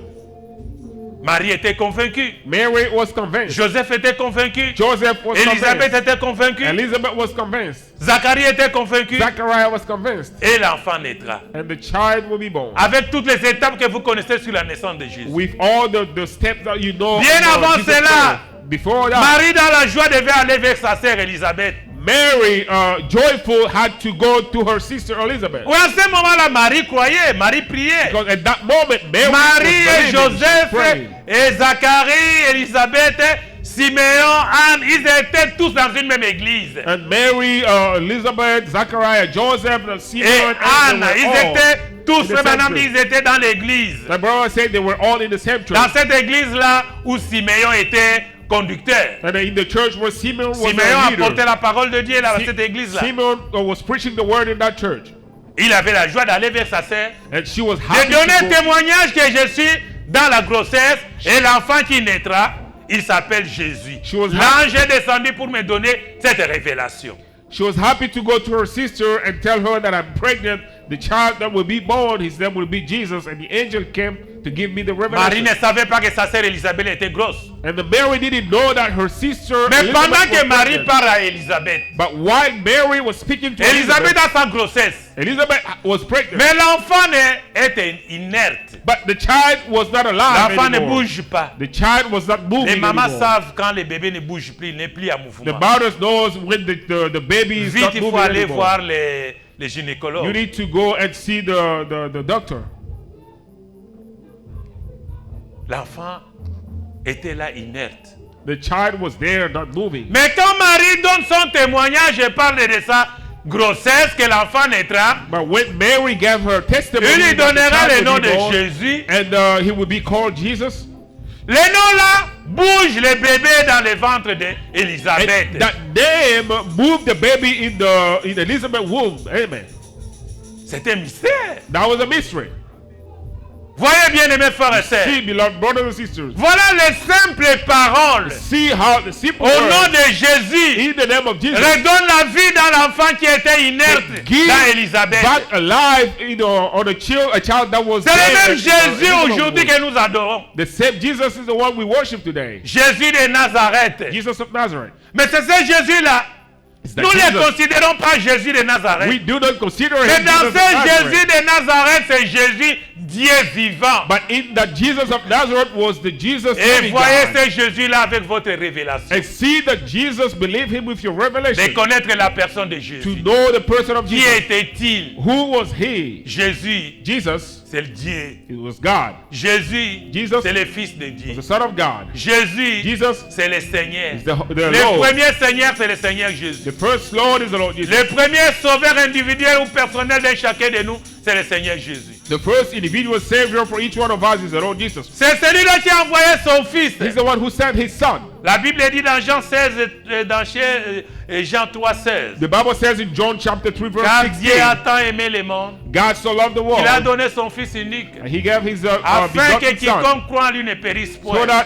Marie était convaincue. Mary was convinced. Joseph était convaincu. Joseph was Élisabeth convinced. était convaincue. Elizabeth was convinced. Zacharie était convaincu. Zachariah was convinced. Et l'enfant naîtra. And the child will be born. Avec toutes les étapes que vous connaissez sur la naissance de Jésus. With all the steps that you know. Bien avant Jesus cela, Christ. Before that, Marie, dans la joie, devait aller vers sa sœur Élisabeth. Mary, joyful, had to go to her sister Elizabeth. Oui, à ce moment-là, Marie croyait, Marie priait. Because at that moment, Mary Marie was et believing, she Joseph prayed. et Zacharie, Élisabeth Siméon, Anne, ils étaient tous dans une même église. And Mary, Elizabeth, Zachariah, Joseph, Simeon, Et and Anne, they ils were all étaient tous, in the same maintenant church. ils étaient dans l'église. My brother said they were all in the same church. Dans cette église-là où Siméon était conducteur. And in the church where Simeon was Siméon a leader. apportait la parole de Dieu là, dans Si- cette église-là. Simeon was preaching the word in that church. Il avait la joie d'aller vers sa sœur, And she was de happy donner to go. témoignage que je suis dans la grossesse et l'enfant qui naîtra, il s'appelle Jésus. She was L'ange est descendu pour me donner cette révélation. She was happy to go to her sister and tell her that I'm pregnant. The child that will be born, his name will be Jesus. And the angel came to give me the Marie revelation. ne savait pas que sa sœur Élisabeth était grosse. And the Mary didn't know that her sister Mais Elizabeth pendant was que Marie pregnant. parle à Élisabeth, But while Mary was speaking to Élisabeth Elizabeth, a sa grossesse. Elizabeth was pregnant. Mais l'enfant était inerte. But the child was not alive L'enfant ne anymore. bouge pas. The child was not moving Les mamans anymore. savent quand les bébés ne bougent plus, il n'est plus à The mouvement. mothers knows when the baby is Vite, not il faut moving aller anymore. voir les You gynécologues. need to go and see the doctor. L'enfant était là inerte. The child was there, not moving. Mais quand Marie donne son témoignage et parle de sa grossesse, que l'enfant naîtra, But when Mary gave her testimony, il lui that the donnera child le would nom be de born, Jésus. and he would be called Jesus. Les noms là bougent les bébés dans le ventre d'Élisabeth. And that name moved the baby in Elizabeth's womb. Amen. C'est un mystère. That was a mystery. Voyez bien, mes frères et sœurs. See, beloved brothers and sisters, Voilà les simples paroles. see how the simple Au nom words de Jésus, in the name of Jesus redonne la vie dans l'enfant qui était inerte give dans Élisabeth. back alive, on a child that was C'est le dead même in Jésus Elizabeth's aujourd'hui womb. que nous adorons. The same Jesus is the one we worship today. Jésus de Nazareth. Jesus of Nazareth. Mais c'est ce Jésus-là. It's that Nous ne Jesus. considérons pas Jésus de We Nazareth. do not consider Mais him dans Jesus ce of Jésus Nazareth. de Nazareth, c'est Jésus Dieu vivant. But in that Jesus of Nazareth was the Jesus Et living voyez God. ce Jésus-là avec votre révélation. And see that Jesus, believe him with your De revelation. connaître la personne de To Jésus. know the person of Qui Jesus. était-il? Who was he? Jésus, Jesus, c'est le Dieu. it was God. Jésus, Jesus c'est le Fils de Dieu. Was the Son of God. Jésus, Jesus c'est le Seigneur. is the Le Lord. premier Seigneur, c'est le Seigneur Jésus. The first Lord is the Lord Jesus. Le premier sauveur individuel ou personnel de chacun de nous, c'est le Seigneur Jésus. The first individual Savior for each one of us is the Lord Jesus. C'est celui-là qui a envoyé son Fils. He's the one who sent his Son. La Bible dit dans Jean 16, dans Jean 3, 16. The Bible says in John chapter 3 verse Car Dieu 16, a tant aimé le monde, God so loved the world, qu'il a donné son Fils unique, and he gave his afin que begotten Son, quiconque croit en lui ne périsse so point. that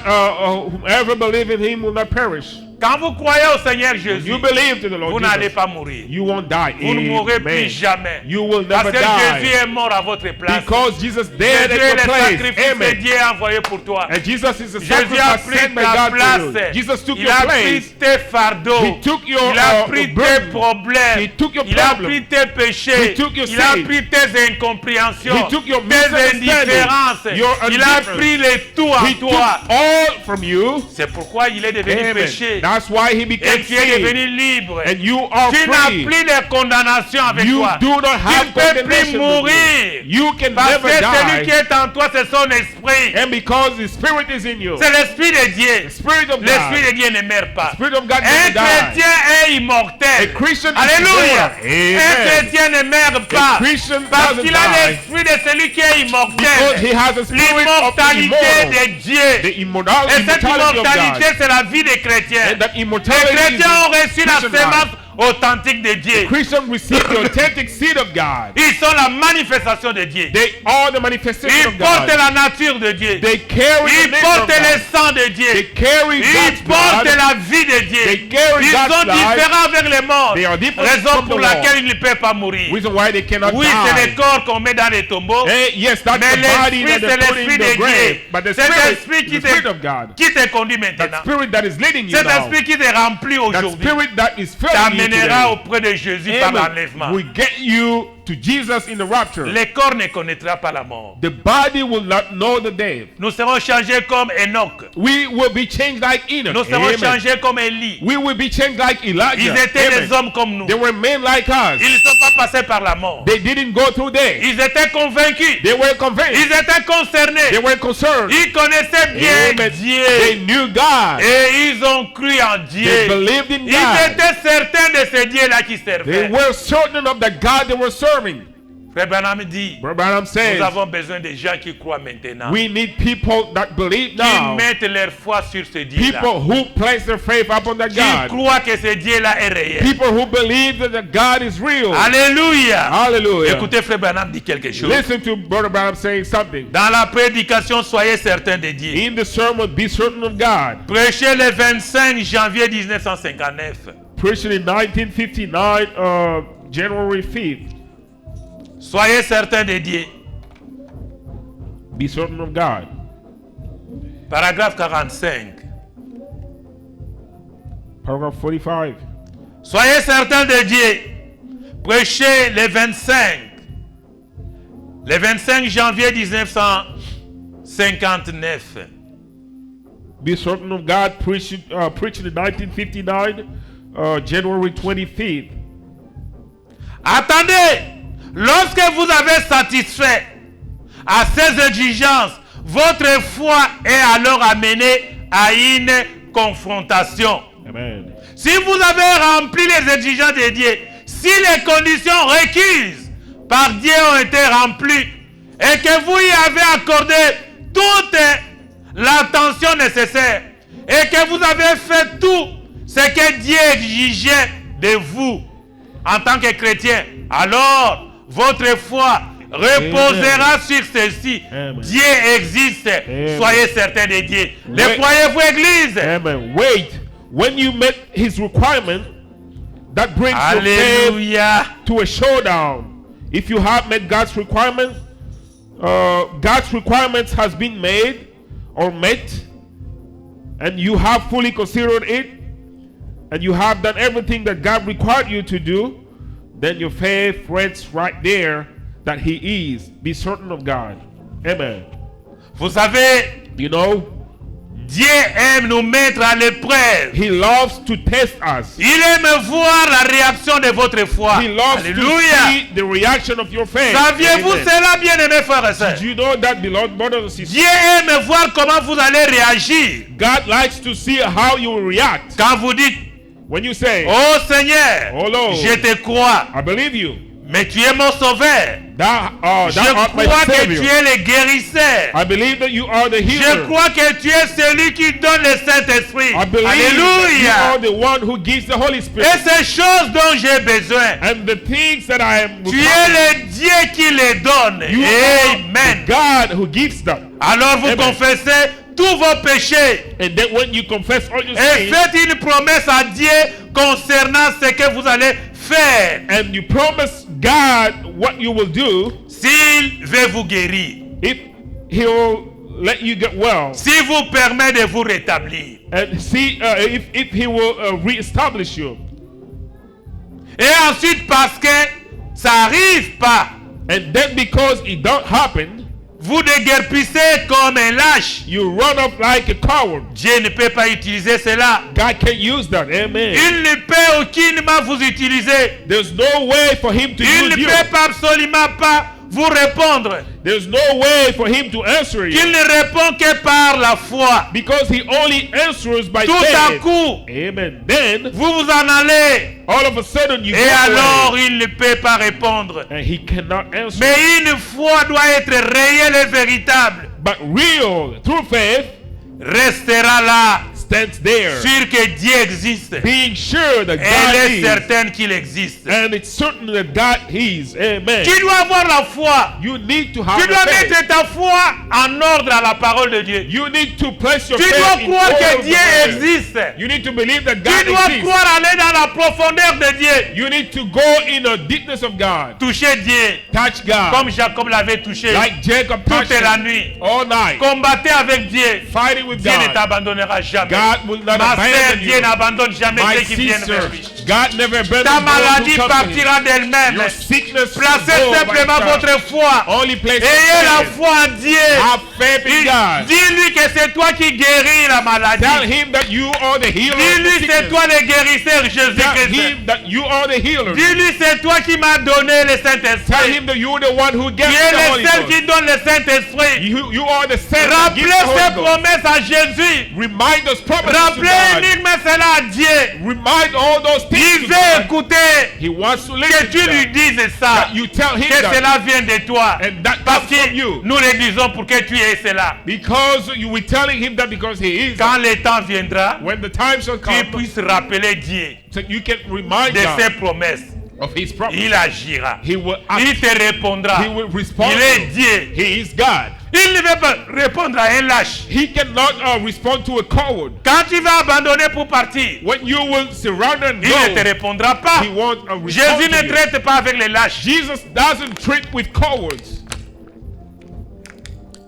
whoever believes in him will not perish. Quand vous croyez au Seigneur Jésus, You believe to the Lord vous n'allez Jesus, pas mourir. you won't die. Vous ne mourrez plus Amen. jamais. You will Parce never que Jésus die. est mort à votre place. Because Jesus died Jésus est at le your place. sacrifice que Amen. Dieu a envoyé pour toi. And Jesus is the Jésus a sacrifice pris sent by ta God for you. place. Jesus took Il your a place. pris tes fardeaux. He took your Il a pris tes burden. problèmes. He took your Il a problem. pris tes péchés. He took your Il a sin. pris tes incompréhensions. He took your Tes misunderstanding. indifférences. Your Il a indifference. pris les tout en He took toi. all from you. C'est pourquoi il est devenu Amen. péché. That's why he Et became tu es sin. devenu libre. And you are Tu n'as free. plus de condamnation avec You toi. do not Tu have ne peux plus condemnation with mourir. you. You can Parce que never celui qui die. est en toi, c'est son esprit. And because the Spirit is in you, C'est l'esprit de Dieu. the Spirit of L'esprit God, de Dieu ne meurt pas. the Spirit of God Un never dies. chrétien est immortel. A Christian is Alléluia. immortal. Amen. Un chrétien ne meurt pas. A Christian Parce doesn't qu'il a die. l'esprit de celui qui est Because immortel. he has the Spirit of the L'immortalité immortal. de Dieu. The immortality Et cette of immortalité, God. c'est la vie des chrétiens. And that Les immortality is chrétiens ont reçu la Christian sémence life. authentique de Dieu. Christians receive the authentic seed of God. Ils sont la manifestation de Dieu. They are the manifestation Ils of portent God. la nature de Dieu. They carry the Ils nature of portent le God. sang de They Dieu. carry Ils God's portent blood. la vie de Dieu. They carry Ils God's sont life. différents avec les morts. They are different Raison from pour the laquelle Lord. ils ne peuvent pas mourir. Reason why they cannot Oui, c'est le die. corps qu'on met dans les tombeaux. Hey, yes, that's Mais the body l'esprit, that c'est they put in l'esprit the de grave. Dieu. But the C'est l'esprit Spirit, qui the Spirit of God, qui te conduit that maintenant. Spirit that is leading you Cet now, esprit qui te remplit that aujourd'hui Spirit that is filling you t'amènera today, auprès de Jésus par Amen, l'enlèvement. will get you to Jesus in the rapture, le corps ne connaîtra pas la mort. the body will not know the death. Nous serons changés comme Enoch. We will be changed like Enoch. Nous serons Amen. changés comme Élie. We will be changed like Elijah. Ils étaient Amen. des hommes comme nous. They were men like us. Ils ne sont pas passés par la mort. They didn't go through death. Ils étaient convaincus. They were convinced. Ils étaient concernés. They were concerned. Ils connaissaient bien Amen. They Dieu. knew God. Et ils ont cru en They Dieu. believed in Ils God. étaient certains de ce Dieu-là qui They servaient. were certain of the God they were serving. Frère Branham dit, Brother Branham says, nous avons besoin de gens qui croient maintenant. we need people that believe Qui now. mettent leur foi sur ce Dieu-là. People who place their faith upon the Qui God. croient que ce Dieu-là est réel. People who believe that the God is real. Alléluia. Hallelujah. Écoutez, Frère Branham dit quelque chose. Listen to Brother Branham saying something. Dans la prédication, soyez certains de Dieu. In the sermon, be certain of God. Prêchez le 25 janvier 1959. Preaching in 1959, January 5th. Soyez certains de Dieu. Be certain of God. Paragraphe 45. Paragraph 45. Soyez certains de Dieu. Prêchez le 25 janvier 1959. Be certain of God. Preaching in 1959, January 25th. Attendez, lorsque vous avez satisfait à ces exigences, votre foi est alors amenée à une confrontation. Amen. Si vous avez rempli les exigences de Dieu, si les conditions requises par Dieu ont été remplies et que vous y avez accordé toute l'attention nécessaire et que vous avez fait tout ce que Dieu exigeait de vous en tant que chrétien, alors votre foi reposera sur ceci. Amen. Dieu existe. Amen. Soyez certains de Dieu. Le Wait. croyez-vous, Église? Amen. Wait. When you met his requirement, that brings your faith Alléluia. to a showdown. If you have met God's requirement, God's requirements has been made or met, and you have fully considered it, and you have done everything that God required you to do, then your faith rests right there that he is. Be certain of God. Amen. Vous savez, You know, Dieu aime nous mettre à l'épreuve. he loves to test us. Il aime voir la réaction de votre foi. He loves to Alléluia. see the reaction of your faith. Saviez-vous Amen. cela, bien-aimés frères et sœurs? Do you know that, beloved brothers and sisters? Dieu aime voir comment vous allez réagir God likes to see how you will react quand vous dites, when you say, oh Seigneur, Oh Lord. je te crois, I believe you. mais tu es mon sauveur. Thou Je art my crois que Savior. tu es le guérisseur. I believe that you are the Je healer. crois que tu es celui qui donne le Saint-Esprit. I believe that you Alléluia. are the one who gives the Holy Et Spirit. ces choses dont j'ai besoin, And the things that I am tu es le Dieu qui les donne. you are the Amen. God who gives them. Alors vous Amen. confessez tous vos péchés And then when you confess all your et sins, faites une promesse à Dieu concernant ce que vous allez faire. and you promise God what you will do, S'il veut vous guérir, if he will let you get well, s'il vous permet de vous rétablir. and see if he will reestablish you. Et ensuite parce que ça n'arrive pas, And then because it don't happen, vous déguerpissez comme un lâche. you run off like a coward. Dieu ne peut pas utiliser cela. God can't use that. Amen. Il ne peut aucunement vous utiliser. There's no way for him to Il use ne you. peut pas absolument pas vous répondre. There's no way for him to answer Il you. ne répond que par la foi. Because he only answers by Tout à faith. coup, Amen. Then, vous vous en allez. all of a sudden, you Et go alors, away. il ne peut pas répondre. And he cannot answer. Mais une foi doit être réelle et véritable. But real, true faith, Restera là, stands there, sûr que Dieu existe. being sure that Elle God est is. certaine qu'il existe. And it's certain that God is. Amen. Tu dois avoir la foi. You need to have Tu dois the faith. mettre ta foi en ordre à la parole de Dieu. You need to place your Tu faith dois in croire all que of Dieu the word. existe. You need to believe that Tu God dois exists. croire aller dans la profondeur de Dieu. You need to go in the deepness of God. Toucher Dieu Touch God. comme Jacob l'avait touché Like Jacob touched toute la him nuit. all night. Combattez avec Dieu. Fighting with Dieu ne God. t'abandonnera jamais. God will not Ma sœur, abandon Dieu you. n'abandonne jamais My ceux qui viennent sister, vers lui. God never abandons Ta those maladie who come to him. partira d'elle-même. Your sickness will Placez go by simplement itself. votre foi. Only place Ayez la faith. foi en Dieu. Have faith in God. Dis-lui que c'est toi qui guéris la maladie. Tell him that you are the healer of the Dis-lui c'est sickness. toi le guérisseur Tell Jésus-Christ. him that you are the healer. Dis-lui c'est toi qui m'as donné le Tell Saint-Esprit. him that you are the one who Tu gave es the Holy le seul Ghost. qui donne le Saint-Esprit. You are the Son that Rappelez gives the ces Holy Ghost. promesses à Jésus. Remind those promises to Rappelez God. uniquement cela à Dieu. Remind all those things Il to veut God. écouter He wants to que listen tu to lui that. dises ça. That you tell him Que that. cela vient de toi. And that Parce comes from que you. nous le disons pour que tu aies cela. Because you were telling him that because he is. Quand le temps viendra, When the time shall tu come, puisses rappeler Dieu so you can remind de ses God promesses. of his promise. Il agira. He will Il act. te répondra. He will respond. Il to est you. Dieu. He is God. Il ne veut pas répondre à un lâche. He cannot respond to a coward. Quand tu vas abandonner pour partir, When you will surrender and il ne te go, répondra pas. he won't respond Jésus to ne you. traite pas avec les lâches. Jesus doesn't treat with cowards.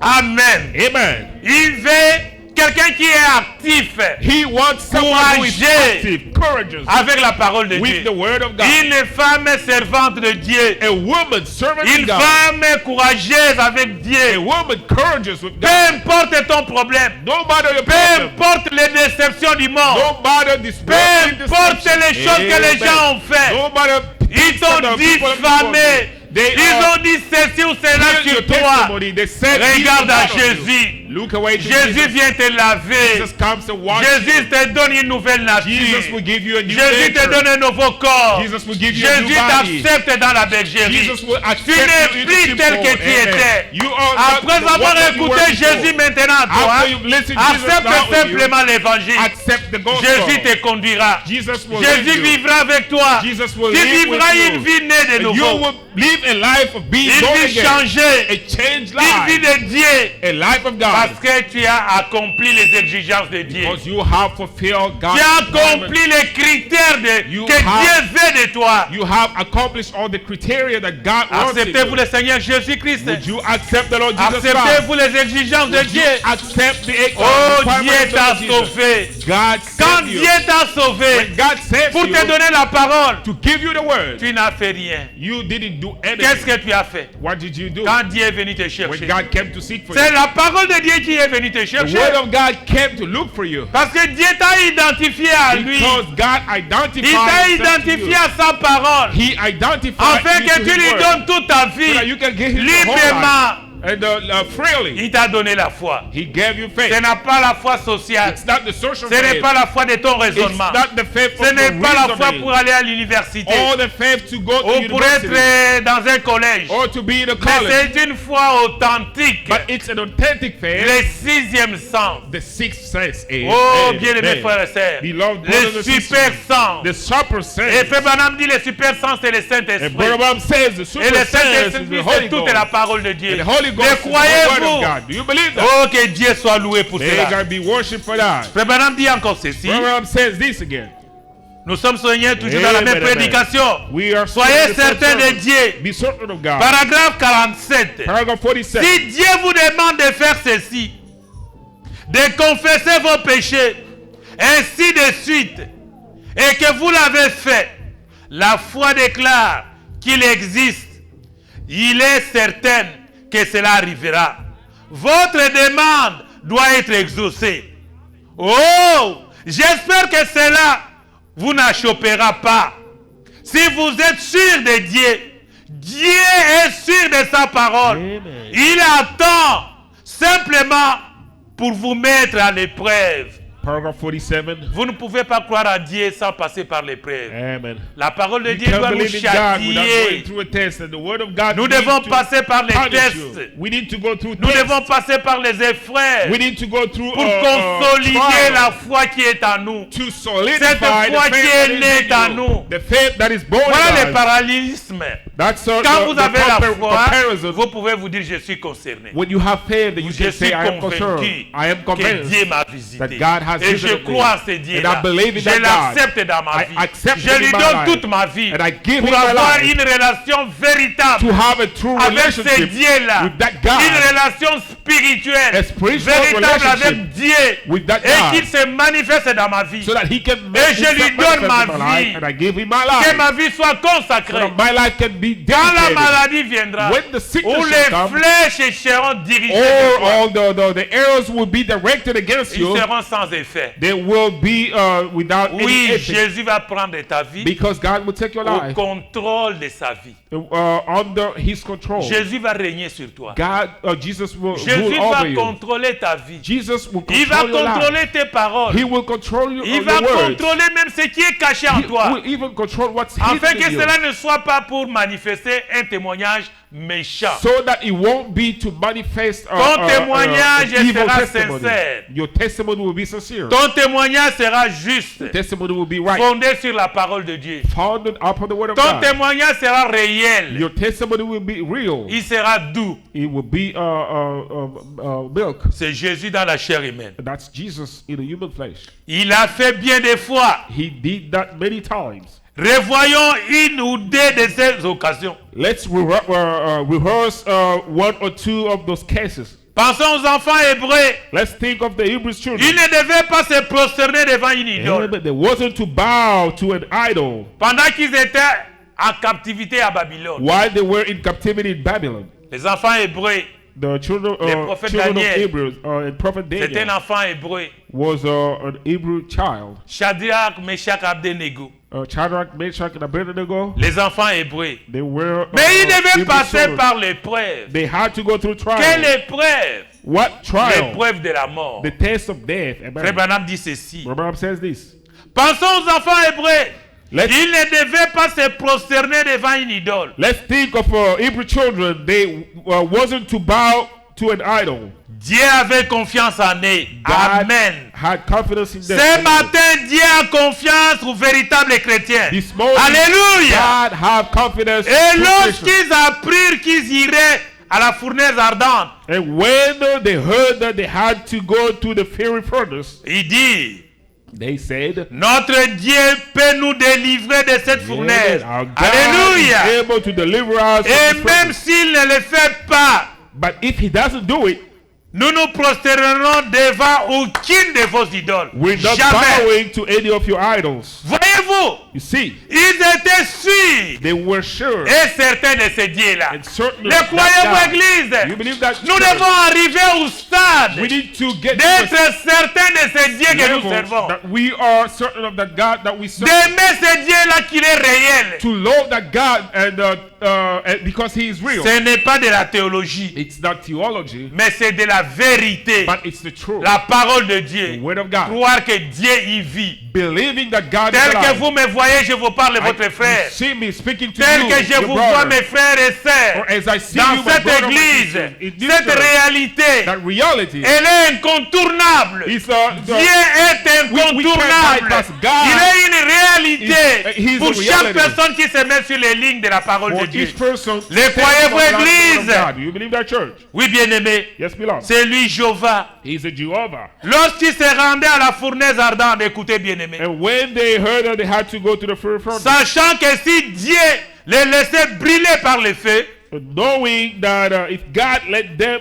Amen. Amen. Il veut quelqu'un qui est actif He wants someone who is Courageux. active, courageous, avec la parole de with the Dieu. word of God. Une femme servante de Dieu. A woman servant of Une God. femme courageuse avec A Dieu. woman courageous with Peu God. importe ton problème. No matter the Peu problem, importe les déceptions du monde. no matter this Peu importe les choses que les gens ont fait. no matter Ils t'ont diffamé. Ils ont dit ceci ou cela sur toi. Regarde à Jésus. Look away to Jésus Jesus. vient te laver. Jesus comes to wash Jésus you. te donne une nouvelle Jesus will nature. give you a new Jésus te nature. donne un nouveau corps. Jesus will give you a new Jésus body. t'accepte dans la bergerie. Jesus will Tu accept n'es you plus in tel the que tu fold. étais. You are Après not the avoir one that you were écouté before. Jésus maintenant, toi, After you've listened to Jesus accepte now with you, simplement l'évangile. accept the gospel. Jésus te conduira. Jesus will Jésus lead you. vivra avec toi. Jesus will Tu live vivras with une you. vie née de And you nouveau. will live a life of being Une born vie again. changée. A changed Une vie life. de Dieu. A life of God. Parce que tu as accompli les exigences de Dieu. Because you have fulfilled God's Tu as commandments. accompli les critères You que have- Dieu veut de toi. You have accomplished all the criteria that God wants of Acceptez-vous you. le Seigneur Jésus-Christ. Would you accept the Lord Jesus Christ? Acceptez-vous les exigences de Would you Dieu. accept the Oh, requirements Dieu of t'a Jesus? sauvé. God Quand saved you. Dieu t'a sauvé When God saved pour you te donner la parole, to give you the word, tu n'as fait rien. you didn't do Qu'est-ce anything. que tu as fait What did you do? quand Dieu est venu te When chercher? God came to seek for C'est you. la parole de Dieu qui est venue te The chercher. word of God came to look for you. Parce que Dieu t'a identifié à lui. Because God Il identified t'a himself to identifié you. à sa parole. He identified Afin you que to tu his lui word, donnes toute ta so that vie. you can give him the whole life. Librement. And freely. Il t'a donné la foi. He gave you Ce faith. n'est pas la foi sociale. It's not the social Ce n'est faith. pas la foi de ton It's raisonnement. not the faith Ce of n'est the pas la foi reasoning. pour aller à l'université. Or the faith to go to Ou pour être university. dans un collège. Or to be in a Mais college. c'est une foi authentique. But it's an authentic faith. Le sixième sens. The sixth sense. Oh, bien-aimés Amen. frères et sœurs. Beloved brothers Le and super sisters, sens. the super Et sense. Frère Branham dit le super sens, c'est le And Brother Saint-Esprit. Branham says the Et super le sense is Saint-Esprit, the Holy c'est toute Ghost. la parole de Dieu. And the Holy Ghost Le is the word of croyez-vous? God. Do you believe that? Oh, que Dieu soit loué pour They cela. gotta be worshipped for that. Frère Branham dit encore ceci. Brother Branham says this again. Nous sommes soignés toujours dans la même Amen, amen. prédication. We are Soyez certain certains de of Dieu. Be certain of God. Paragraphe 47. Paragraph 47. Si Dieu vous demande de faire ceci, de confesser vos péchés, ainsi de suite, et que vous l'avez fait, la foi déclare qu'il existe. Il est certain que cela arrivera. Votre demande doit être exaucée. Oh, j'espère que cela vous n'achoppera pas. Si vous êtes sûr de Dieu, Dieu est sûr de sa parole. Amen. Il attend simplement pour vous mettre à l'épreuve. Paragraph 47. Vous ne pouvez pas croire à Dieu sans passer par l'épreuve. Amen. La parole de You Dieu can't doit nous believe in God without going châtier. through a test, and the word of God Nous needs devons to passer par les punish tests. you. We need to go through Nous tests. devons passer par les effraies We need to go through pour consolider trials la foi qui est en nous. to solidify Cette the foi faith qui that est is née in en you. nous. The faith that is born Voilà in le us. parallélisme. That's Quand vous avez la foi, comparison. vous pouvez vous dire je suis concerné. When you have faith, then you Je can suis say, I am concerned. convaincu I am que convinced Dieu m'a visité. that God has Et je visited me. crois en ce And I Dieu-là. believe in Je that God. l'accepte dans ma I vie. accept Je him lui in my donne life. toute ma vie And I give pour him my avoir life une relation véritable to have a true avec ce relationship Dieu-là. with that God. Une relation spirituelle, a spiritual véritable avec relationship Dieu, with that et God, qu'il se manifeste dans ma vie. so that he can Et make je lui himself donne manifest ma in my vie. life, and I give him my Que life, ma vie soit so consacrée. that my life can be Quand la dedicated. maladie viendra, When the sickness où shall les come, flèches seront dirigées vers or toi, all the arrows will be directed against ils you, seront sans effet. they will be without any Oui, effect, Jésus va prendre ta vie because God will take your au life contrôle de sa vie. under his control. Jésus va régner sur toi. Jesus will Jésus rule va over you. contrôler ta vie. Jesus will Il va control your life. contrôler tes paroles. He will control your Il va words. contrôler même ce qui est caché en He toi. will even control what's Afin hidden que in you, cela ne soit pas pour manifester un témoignage méchant. so that it won't be to manifest Ton témoignage an evil sera testimony. sincère. Your testimony will be sincere. Ton témoignage sera juste, Testimony will be right, fondé sur la parole de Dieu. founded upon the word of Ton God. témoignage sera réel. Your testimony will be real. Il sera doux. It will be milk. C'est Jésus dans la chair humaine. That's Jesus in a human flesh. Il a fait bien des fois. He did that many times. Revoyons une ou deux de ces occasions. Let's rehearse one or two of those cases. Pensons aux enfants hébreux. Let's think of the Hebrew Ils children. ne devaient pas se prosterner devant une idole. They wasn't to bow to an idol Pendant qu'ils étaient en captivité à Babylone. while they were in captivity in Babylon. Les enfants hébreux, The children, Le prophète children of Daniel. Hebrews, and prophet c'était un Daniel enfant hébreu. was an Hebrew child. Shadrach, Meshach, Abednego. Shadrach, Meshach, and Abednego, Les enfants hébreux. they were. Mais ils devaient Hebrew passer children. par l'épreuve. They had to go through Quelle trial. épreuve? What trial? L'épreuve de la mort. The test of death. Frère Amen. Branham dit ceci. Abraham says this. Pensons aux enfants hébreux. Let's- Ils ne devaient pas se prosterner devant une idole. Let's think of Hebrew children. They wasn't to bow to an idol. Dieu avait confiance en eux. God Amen. had confidence in them. Ce matin, Dieu a confiance aux véritables chrétiens. This morning, Alléluia. God have confidence. Et in Christians. lorsqu'ils apprirent qu'ils iraient à la fournaise ardente, And when they heard that they had to go to the fiery furnace, il dit, they said, notre Dieu peut nous délivrer de cette fournaise. "Yes, our God Alléluia. is able to deliver us Et from the même furnace." s'il ne le fait pas, But if he doesn't do it, nous nous prosternerons devant aucune de vos idoles. we're not Jamais. bowing to any of your idols. Voyez-vous, You see, ils étaient sûrs they were sure. et certains de ces dieux-là. And certainly, Les croyez-vous, that God- Église? you believe that Nous church, devons arriver au stade we need to get to d'être a certains de ces dieux que nous level servons. that we are certain of that God that we serve. D'aimer ce Dieu-là qu'il est réel. To love that God and because he is real. Ce n'est pas de la théologie, It's not theology, mais c'est de la vérité. but it's the truth. La parole de The Dieu. word of God. Croire que Dieu y vit. Believing that God is Tel que alive. vous me voyez, je vous parle, votre You frère. see me speaking to Tel you, que je your vous vois, brother. mes frères et sœurs. Or as I see Dans you, my cette brother, my église, sister, in this cette church, réalité, that reality elle est incontournable. is Dieu est incontournable. bypass God. Il est une réalité He is pour a chaque reality. personne qui se met sur les lignes de la parole de for Dieu. each person. Les standing croyez-vous, on the word Église? of God. You believe that church? Oui, bien-aimé, Yes, beloved. c'est lui Jéhovah. He's a Jehovah. Lorsqu'il se rendait à la fournaise ardente, écoutez, bien-aimé, And when they heard that they had to go to the fiery furnace, sachant que si Dieu les laissait brûler par le feu, knowing that if God let them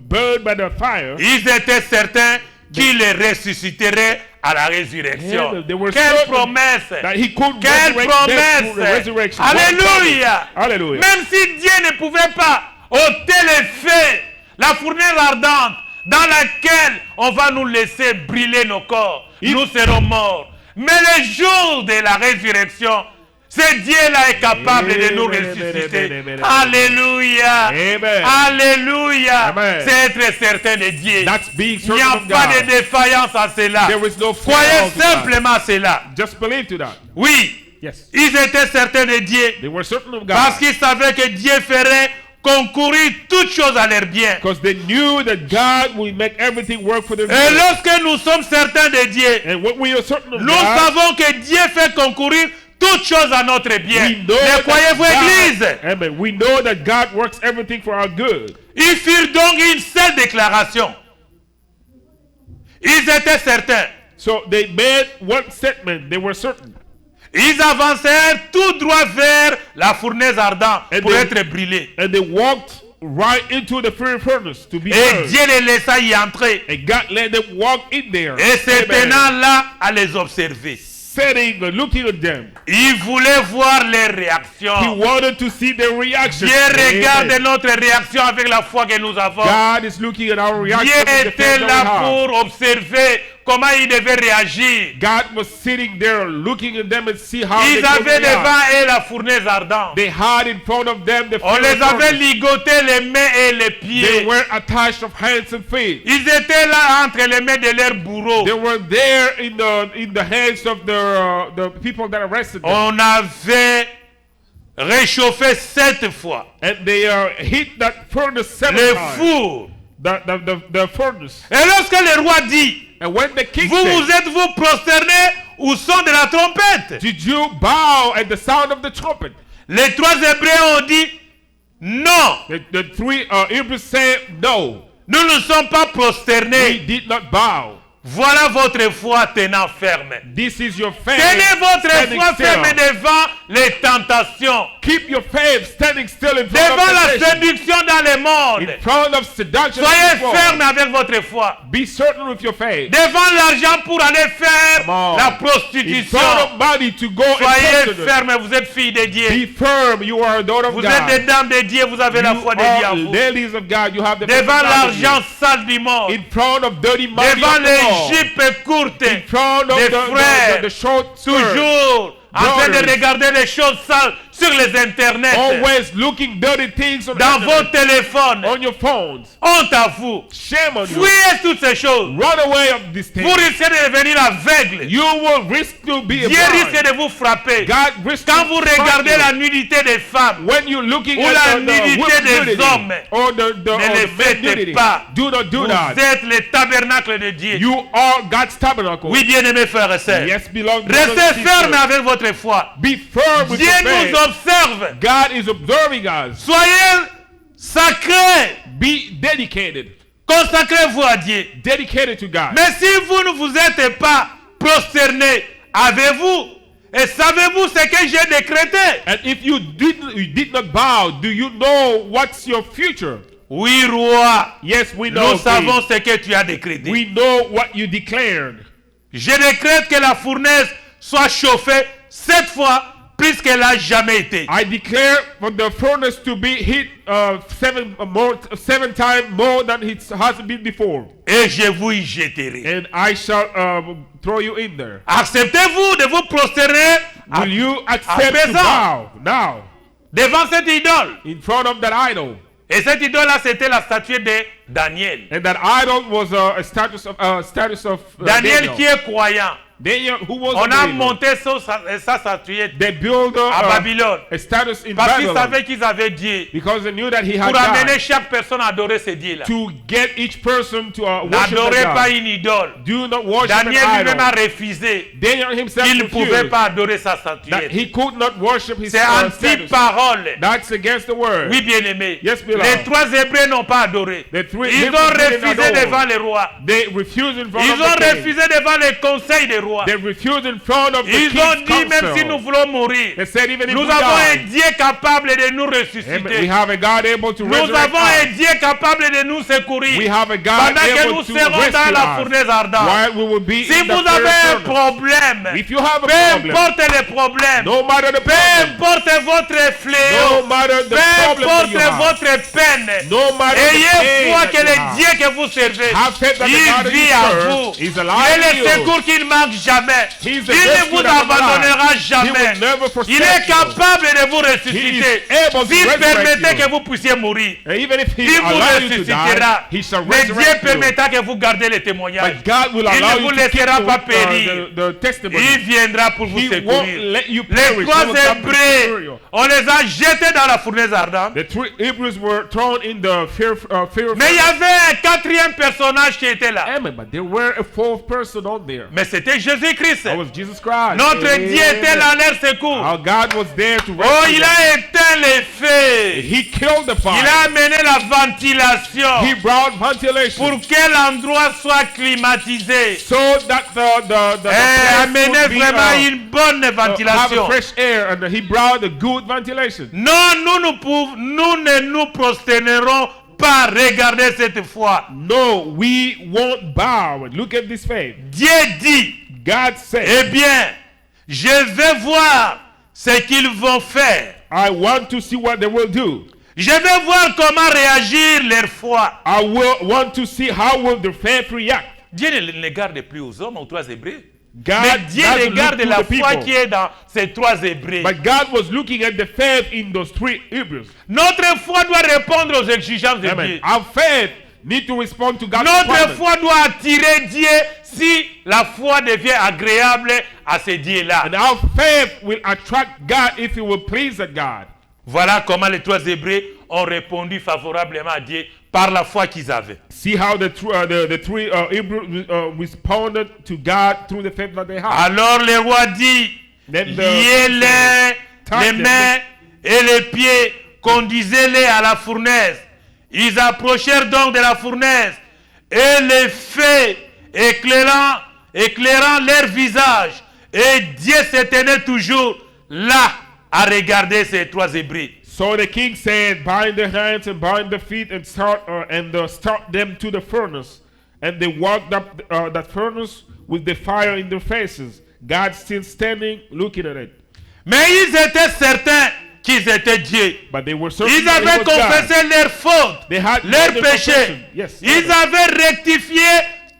burn by the fire, ils étaient certains qu'il les ressusciterait à la résurrection. Yeah, they were Quelle certain promesse! that he could Quelle resurrect them through the promesse! resurrection. Alléluia! Hallelujah. Même si Dieu ne pouvait pas ôter le feu, la fournaise ardente dans laquelle on va nous laisser brûler nos corps, nous serons morts. Mais le jour de la résurrection, ce Dieu-là est capable de nous Amen, ressusciter. amen, amen, amen. Alléluia! Amen. Alléluia! Amen. C'est être certain de Dieu. That's being Il n'y a certain of pas de God. défaillance à cela. There is no Croyez fault to that. simplement cela. Just believe to that. Oui, Yes. ils étaient certains de Dieu They were certain of parce God. qu'ils savaient que Dieu ferait concourir toutes choses à leur bien. Because they knew that God will make everything work for them. Et lorsque nous sommes certains de Dieu, And when we are certain of nous God, savons que Dieu fait concourir toutes choses à notre bien. we know Mais croyez-vous, that Église? God, amen. We know that God works everything for our good. Ils firent donc une seule déclaration. Ils étaient certains. So they made one statement. They were certain. Ils avancèrent tout droit vers la fournaise ardente Et pour de- être brûlés. And they walked right into the fiery furnace to be Et burned. Dieu les laissa y entrer. And God let them walk in there. Et se Amen. tenant là à les observer. Sitting and looking at them. Il voulait voir les He réactions. wanted to see their reaction. Dieu regarde Amen. notre réaction avec la foi que nous avons. God is looking at our reaction. Dieu with the était faith that we là have. pour observer comment il devait réagir. God was sitting there looking at them and see how they Ils could avaient react. devant eux la fournaise ardente. They had in front of them the On fiery les avait furnace. ligotés les mains et les They pieds. were attached of hands and feet. Ils étaient là entre les mains de leurs bourreaux. They were there in the hands of the people that arrested them. On avait réchauffé 7 fois And they hit that furnace 7 le times. four. The furnace. Et lorsque le roi dit, And when the king vous said, vous êtes-vous prosternés au son de la trompette? did you bow at the sound of the trumpet? Les 3 Hébreux ont dit, non, The three Hebrews said, no, nous ne sommes pas we prosternés. did not bow. Voilà votre foi tenant ferme. This is your faith. Tenez votre standing foi still. ferme devant les tentations, Keep your faith standing still in front devant of la temptation, séduction dans le monde. in front of seduction. Soyez before. ferme avec votre foi. Be certain with your faith. Devant l'argent pour aller faire Come on. la In prostitution. front of money to go and Soyez prostitute. ferme, vous êtes fille de Dieu. Be firm. You are a daughter of Vous God. êtes des dames de Dieu, vous avez la You foi de Dieu en are vous. ladies of God. You have the faith Devant of God in you. l'argent sale du monde. In front of dirty money Devant of the world. les jupes courtes. In front of des the frères. short skirt. Toujours en train de Brothers. regarder les choses sales sur les internets. Always looking dirty things on, Dans the vos internet, téléphones. on your phones. Honte à vous. Shame on you. Fuyez toutes ces choses. Run away of these things. Vous risquez de devenir aveugle. You will risk to be a Dieu risque blind. de vous frapper. God risks Quand to vous strike regardez you. la nudité des femmes, When you're looking ou at la the nudité women's des nudity, hommes, or the ne le men faites nudity, pas. do not do vous that. êtes le tabernacle de Dieu. You are God's tabernacle. Oui, bien-aimés frères et sœurs. Yes, belong to brothers and Restez fermes sisters. avec votre foi. Be firm with Dieu your nous faith. observe. God is observing us. Soyez sacrés. Be dedicated. Consacrez-vous à Dieu. Dedicated to God. Mais si vous ne vous êtes pas prosternés, avez-vous et savez-vous ce que j'ai décrété? And if you did not bow, do you know what's your future? Oui, roi. Yes, we know. Nous savons ce que tu as décrété. We know what you declared. Je décrète que la fournaise soit chauffée 7 fois plus qu'elle n'a jamais été. I declare for the furnace to be hit 7 times more than it has been before. Et je vous y jeterai. And I shall throw you in there. Acceptez-vous de vous prosterner Will you accept to présent. bow now devant cette idole? in front of that idol? Et cette idole-là, c'était la statue de Daniel. And that idol was a status of Daniel qui est croyant. Daniel, who was On a a believer. monté sa statuette They built à Babylone. a status in Parce qu'ils Babylon savaient qu'ils avaient Dieu. because they knew that he had Pour amener died. chaque personne à adorer ce Dieu-là. To get each person to worship N'adorez the pas God. une idole. Do not worship Daniel an lui-même a idol. refusé Daniel himself qu'il ne pouvait refused pas adorer sa that statuette. he could not worship his C'est status. anti-parole. That's against the word. Oui, bien-aimé. Yes, beloved. Les 3 Hébreux n'ont pas adoré. The three Ils Hebrews ont didn't refusé adore. devant le roi. They refused in front Ils of ont the king. refusé devant le conseil des rois. They refused in front of the Ils king's ont dit, même si nous council. voulons mourir, They said, even if nous we avons un die, Dieu capable de nous we ressusciter. have a God able to Nous resurrect avons un us. Dieu capable de nous secourir. We have a God Pendant que able nous to serons dans rescue la us fournaise ardente. while we will be Si in the vous avez un furnace. problème, If you have a peu problem, importe les problèmes, no matter the peu problem, importe votre no fléau, matter the peu problem that you importe have, votre peine, no matter the ayez pain foi that que you le have, Dieu que vous servez, have faith that the il God that vit you à serve vous. is Il alive est in le you. secours qui ne manque jamais. He's the Il ne rescue vous that never abandonnera lies. He jamais. will never forsake Il est you. capable de vous He ressusciter. is able to S'il resurrect permettait you. que vous puissiez mourir, And even if he il vous allows you to die, ressuscitera. he shall Mais Dieu resurrect you. permettra que vous gardez le témoignage. But God will Il allow ne vous you to keep laissera pas périr. the testimony. Il viendra pour vous He won't secourir. let you Les perish. He 3 will come to secure Hébreux, you. on les a jetés dans la fournaise ardente. The 3 Hebrews were thrown in the fire Mais il y avait un quatrième personnage qui était là. Amen. But there were a fourth person on there. Mais c'était Jésus-Christ. That was Jesus Christ. Notre Amen. Dieu était là à leur secours. Our God was there to Oh, rescue il them. a éteint les feux. He killed the Il fire. a amené la ventilation He brought ventilation pour que l'endroit soit climatisé. so that the place Amener would be, vraiment une bonne have ventilation. a fresh air, and he brought a good ventilation. Non, nous ne nous prosternerons pas. Regardez cette foi. No, we won't bow. Look at this faith. Dieu dit, God said, eh bien, je vais voir ce qu'ils vont faire. I want to see what they will do. Je vais voir comment réagir leur foi. I will want to see how will the faith react. Dieu ne garde plus aux hommes, aux trois Hébreux. God Mais Dieu doesn't regarde look to la the foi people. qui est dans ces trois Hébreux. But God was looking at the faith in those three Hebrews. Notre foi doit répondre aux exigences de Amen. Dieu. Our faith need to respond to God's Notre requirements. foi doit attirer Dieu si la foi devient agréable à ce Dieu-là. And our faith will attract God if it will please God. Voilà comment les trois Hébreux ont répondu favorablement à Dieu par la foi qu'ils avaient. See how the three Hebrews responded to God through the faith that they had. Alors le roi dit, Then the- liez-les les mains et les pieds, conduisez-les à la fournaise. Ils approchèrent donc de la fournaise et les feux éclairant leur visage. Et Dieu se tenait toujours là à regarder ces trois Hébreux. So the king said, bind the hands and bind the feet and start them to the furnace. And they walked up that furnace with the fire in their faces. God still standing, looking at it. Mais ils étaient certains qu'ils étaient Dieu. But they were certain Ils that it avaient was God. confessé leurs fautes, They had leurs made their péchés. confession. Yes, Ils amen. avaient rectifié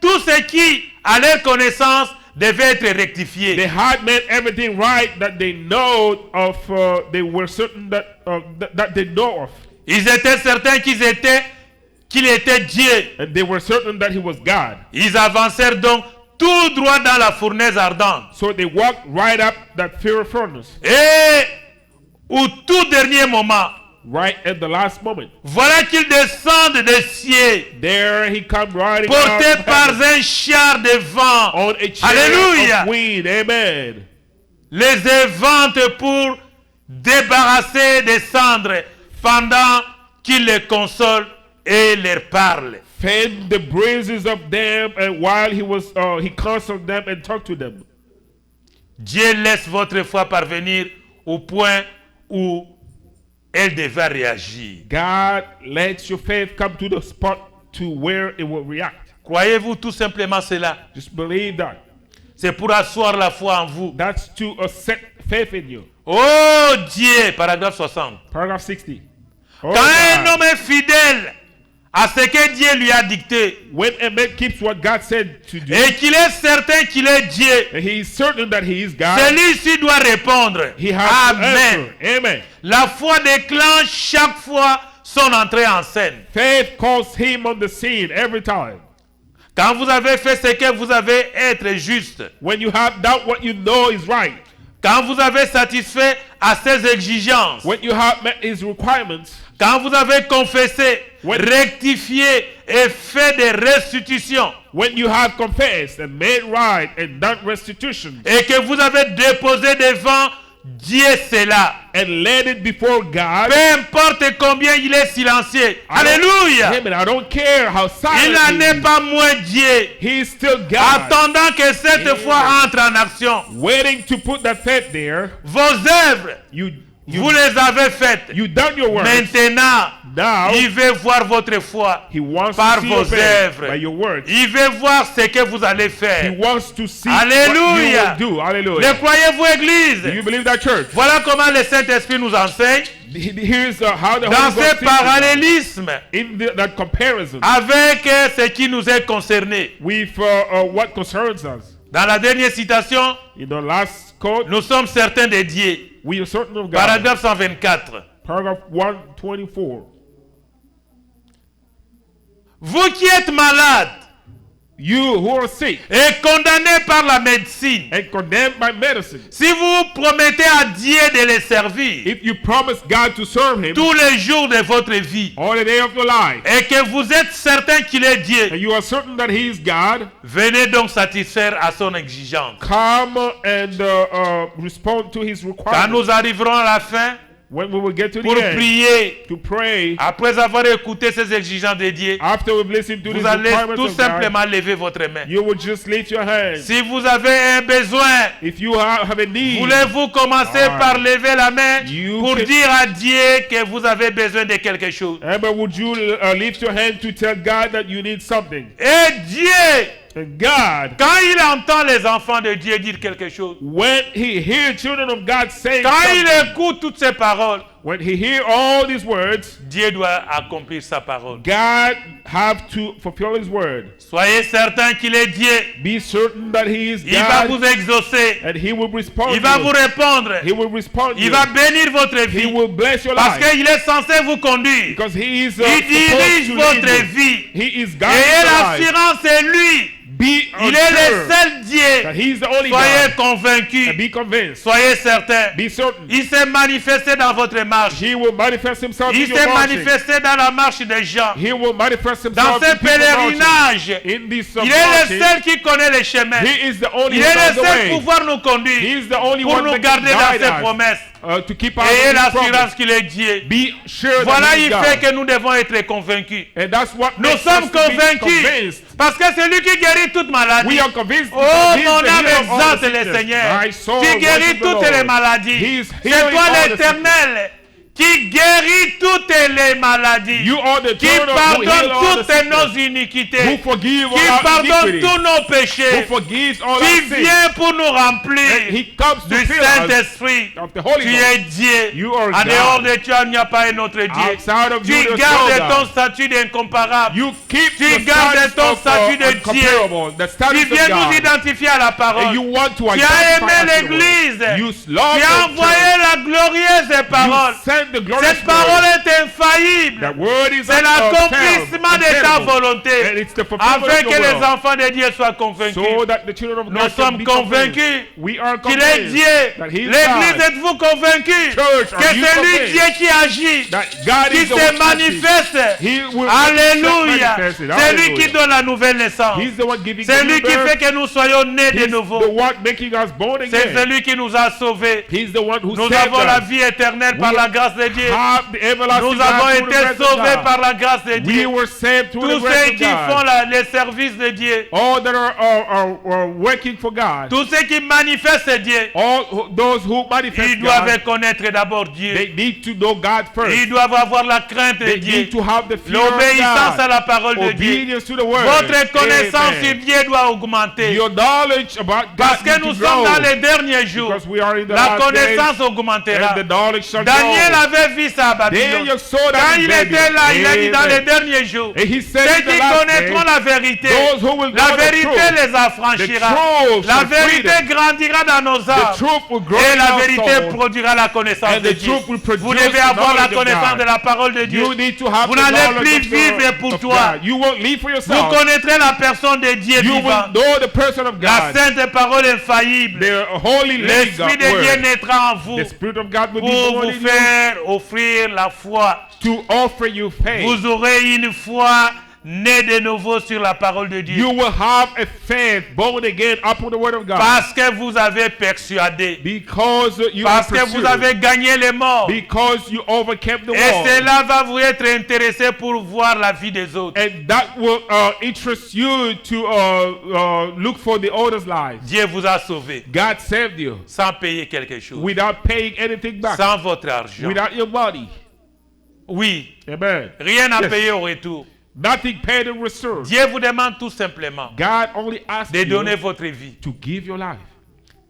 tout ce qui, à leur connaissance, devait être rectifié. They had made everything right that they know of. They were certain that they know of, Ils étaient certains qu'il était Dieu. and they were certain that He was God. Ils avancèrent donc tout droit dans la fournaise ardente. So they walked right up that fiery furnace, Et au tout dernier moment, right at the last moment. voilà qu'ils descendent des cieux, There He come riding portés out par un char de vent. on a chair Alléluia. of wind. Amen. Les éventent pour débarrasser des cendres pendant qu'il les console et leur parle. Fend the breezes of them, and while He counseled them and talked to them. Dieu laisse votre foi parvenir au point où elle devait réagir. God lets your faith come to the spot to where it will react. Croyez-vous tout simplement cela? Just believe that. C'est pour asseoir la foi en vous. That's to set faith in you. Oh Dieu, paragraphe 60. Paragraph 60. Oh, Quand un God. homme est fidèle à ce que Dieu lui a dicté When a man keeps what God said to do, et qu'il est certain qu'il est Dieu, and he is certain that he is God, celui-ci doit répondre. he has to Amen. answer. Amen. La foi déclenche chaque fois son entrée en scène. Faith calls him on the scene every time. Quand vous avez fait ce que vous avez être juste, When you have done what you know is right, quand vous avez satisfait à ses exigences, when you have met his requirements, quand vous avez confessé, rectifié et fait des restitutions, when you have confessed and made right and done restitution, et que vous avez déposé devant Dieu cela, and laid it before God, peu importe combien il est silencieux, alléluia, Amen. I don't care how il n'en silent he est is. pas moins Dieu, He is still God, attendant que cette foi entre en action. waiting to put that faith there. Vos œuvres, vous les avez faites. You done your work. Maintenant, Now il veut voir votre foi He wants par to see vos your faith œuvres. by your works. Il veut voir ce que vous allez He faire. wants to see Alléluia. what you will do. Hallelujah. Le croyez-vous, Do you Église? believe that, church? Voilà comment le Saint-Esprit nous enseigne Here's how the dans Holy ce Ghost teaches parallélisme in that comparison avec ce qui nous est concerné. with what concerns us. Dans la dernière citation, In the last quote, nous sommes certains de Dieu. we are certain of God. Paragraphe 124. Paragraph 124. Vous qui êtes malades, You who are sick et condamnés par la médecine, and condemned by medicine, si vous promettez à Dieu de les servir if you promise God to serve Him tous les jours de votre vie all the day of your life, et que vous êtes certain qu'il est Dieu, and you are certain that He is God, venez donc satisfaire à son exigence. come and respond to His Quand requirements. nous arriverons à la fin When we will get to the pour end, prier, to pray, après avoir écouté ces exigences de Dieu, after we've listened to vous these allez requirements tout of God, simplement lever votre main. you will just lift your hands. Si vous avez un besoin, If you have a need, voulez-vous commencer Alright. par lever la main You pour can- dire à Dieu que vous avez besoin de quelque chose? but would you lift your hand to tell God that you need something? Et Dieu, And God, quand il entend les enfants de Dieu dire quelque chose, when He hears children of God saying quand il something, écoute toutes ces paroles, when He hears all these words, Dieu doit accomplir sa parole. God have to fulfill His word. Soyez certain qu'il est Dieu. Be certain that He is Il va vous God, exaucer. and He will respond. Il va to vous you. répondre. He will respond. to Il you. va bénir votre He vie. will bless your Parce life qu'il est censé vous conduire. because He is Il dirige supposed to votre lead you. vie. He is Et guiding your life. l'assurance, c'est lui. Be Il est le assured seul that Dieu. He is the only Soyez God, convaincus. and be convinced. Soyez certains. Be certain. Il s'est manifesté dans votre marche. He will manifest Himself Il in your s'est marching. manifesté dans la marche des gens. He will manifest Dans Himself ce in people's marching. pèlerinage, In this il est le marching, seul qui connaît les chemins. He is the only Il one est on le the seul way. pouvoir nous He conduire is the only pour one nous that garder can dans guide ses us, promesses. to keep our Ayez l'assurance promise. qu'il est Dieu. Be sure Voilà, that He is il fait God. que nous devons être convaincus. And that's what Nous makes sommes us to be convaincus convinced. parce que c'est lui qui guérit toute maladie. We are convinced Oh, because He is mon the âme healer of all the exalte le sickness. Seigneur. My soul Tu guéris worship the toutes Lord. les maladies. He is C'est healing toi all the l'Éternel qui guérit toutes les maladies. You are the Qui eternal who heal pardonne all the toutes sickness, nos iniquités. who forgive Qui all our pardonne iniquities, tous nos who péchés. forgives all our Qui sins. vient pour nous remplir And He comes to du fill us Saint-Esprit. of the Holy Tu Ghost. es Dieu. You are En God. dehors de toi, il n'y a pas un autre Dieu. Outside of Tu you, there's gardes no ton God. statut d'incomparable. You keep Tu the gardes status ton of statut de uncomparable, the Tu status of viens nous God. identifier à la And parole. you want to Tu as identify aimé us to the l'Église. word. You Tu love as the envoyé church. la glorieuse parole. You send the glorious Cette parole word. est infaillible. That word is C'est l'accomplissement de ta And volonté. it's the fulfillment Afin of que your les will. enfants de Dieu soient convaincus. So that the children of Nous God can sommes be convaincus convinced. We are qu'il est convinced Dieu. that He is L'église, God. êtes-vous convaincus Church, que are you c'est lui convinced Dieu qui agit, that God qui is the se one that manifeste? He will Alléluia. manifest it. C'est lui qui Hallelujah. donne la nouvelle naissance. He's the one giving C'est the lui new qui birth. fait que nous soyons nés de He's nouveau. the one making us born C'est again. celui qui nous a sauvés. He's the one who Nous saved avons la us. vie éternelle par We la grâce de Dieu. Have the everlasting Nous avons life through the été grace of sauvés God. par la grâce de We Dieu. were saved through Tous the grace ceux of qui font God. les services de Dieu, All that are working for God. tous ceux qui manifestent Dieu, Those who manifest ils doivent God, connaître d'abord Dieu. they need to know God first. Ils doivent avoir la crainte de They Dieu. need to have the fear of L'obéissance à God. la parole de Dieu. Obedience to the word. Votre connaissance sur Amen. Dieu doit augmenter. Your knowledge about Parce God que needs nous to sommes grow. dans les derniers jours. Because we are in the La last days, connaissance augmentera. and the knowledge shall Daniel grow. avait vu ça à Babylone. Daniel saw Quand that in il était Babylon. là, il a dit dans les Amen. derniers jours, And he said ceux in the qui last connaîtront days, la vérité, those who will la know the vérité truth, les affranchira. the truth La shall free vérité them. grandira dans nos The âmes. truth will grow Et in la our vérité soul. produira la connaissance And de the Dieu. truth will produce Vous devez the avoir la knowledge of connaissance God. de la parole de Dieu. You need to have Vous the n'allez knowledge plus of the- vivre pour of toi. God. You won't live for Vous yourself. connaîtrez la personne de Dieu You vivant. will know the person of La God. sainte parole infaillible. The holy living L'Esprit God de Dieu word. naîtra en vous The Spirit of God will be pour born vous in you faire offrir la foi. to offer you faith. Vous aurez une foi née de nouveau sur la parole de Dieu. You will have a faith born again upon the word of God. Parce que vous avez persuadé. Because you Parce are que vous pursued. avez gagné les morts. Because you overcame the Et world. cela va vous être intéressé pour voir la vie des autres. And that will interest you to look for the other's lives. Dieu vous a sauvé God saved you sans payer quelque chose. without paying anything back. Sans votre argent. Without your money. Oui. Amen. Rien à Yes. payer au retour. Nothing paid in return. Dieu vous demande tout simplement God only asks de donner you votre vie. to give your life.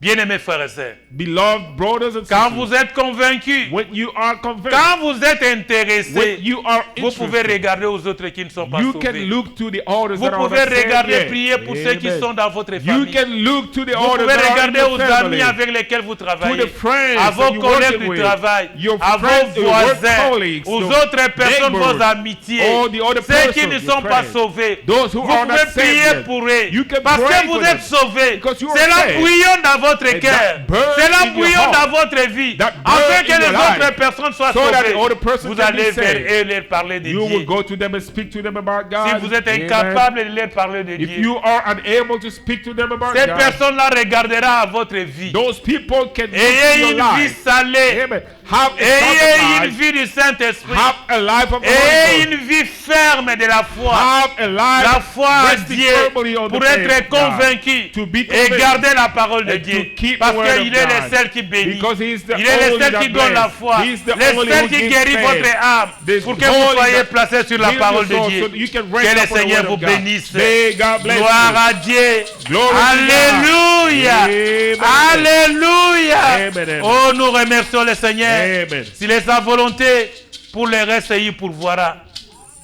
Bien-aimés frères et sœurs, Beloved brothers and quand sisters, vous êtes convaincus, when you are convinced, quand vous êtes intéressés, when you are vous pouvez interested, regarder aux autres qui ne sont pas you can sauvés. look to the orders Vous that are pouvez not saved regarder, yet. prier pour ceux qui Amen. sont dans votre You famille. can look to the Vous orders pouvez that are in regarder your aux family, amis avec lesquels vous to travaillez, the friends à that vos you're collègues working du with, travail, your à friends, vos your work voisins, colleagues, aux the autres personnes, neighbors, vos amitiés, all the other ceux qui ne persons, sont your pas friends, sauvés. those who Vous are not pouvez saved prier yet. pour eux You can parce pray que vous for êtes them. sauvés. Because you are C'est la saved. bouillon dans votre And cœur. that burns C'est la in your bouillon heart. dans votre vie. That Afin burns que in les your autres life. personnes soient So that the sauvées. other person Vous can allez be vers saved. eux et leur parler de You will Dieu. go to them and speak to them about God. Si vous êtes Amen. incapable de leur parler de If Dieu, you are unable to speak to them about ces God, personnes-là regarderont à votre vie. those people can look Ayez to une your vie life. salée. Amen. Have a Ayez une life. vie du Saint-Esprit. Have a life of the Ayez Holy Ghost. une vie ferme de la foi. Have a life La foi en resting Dieu firmly on pour the faith être of God. convaincu To be et convinced garder la parole de and Dieu. to keep Parce the word of qu'il est God. le seul qui bénit. Because he is the Il est le only seul that qui donne la bless. foi. He is the Le only seul who qui gives guérit faith. votre âme The pour que vous only soyez that placés sur la heals parole your de soul Dieu. so that you can Que rest le upon the Seigneur word vous of God. bénisse. May God bless Gloire you. à Dieu. Glory to Alléluia. Amen. Alléluia. Amen. Oh, nous remercions le Seigneur. Amen. S'il est sa volonté, pour le reste, il pourvoira.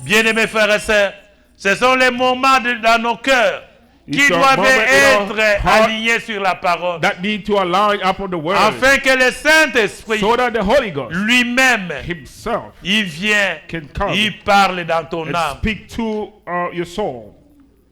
Bien-aimés frères et sœurs, ce sont les moments dans nos cœurs qui It's a doivent moment in our être heart alignés sur la parole. That need to align upon the word, Afin que le Saint-Esprit so that the Holy Ghost lui-même, himself il vient, can come il parle dans ton and âme. speak to your soul.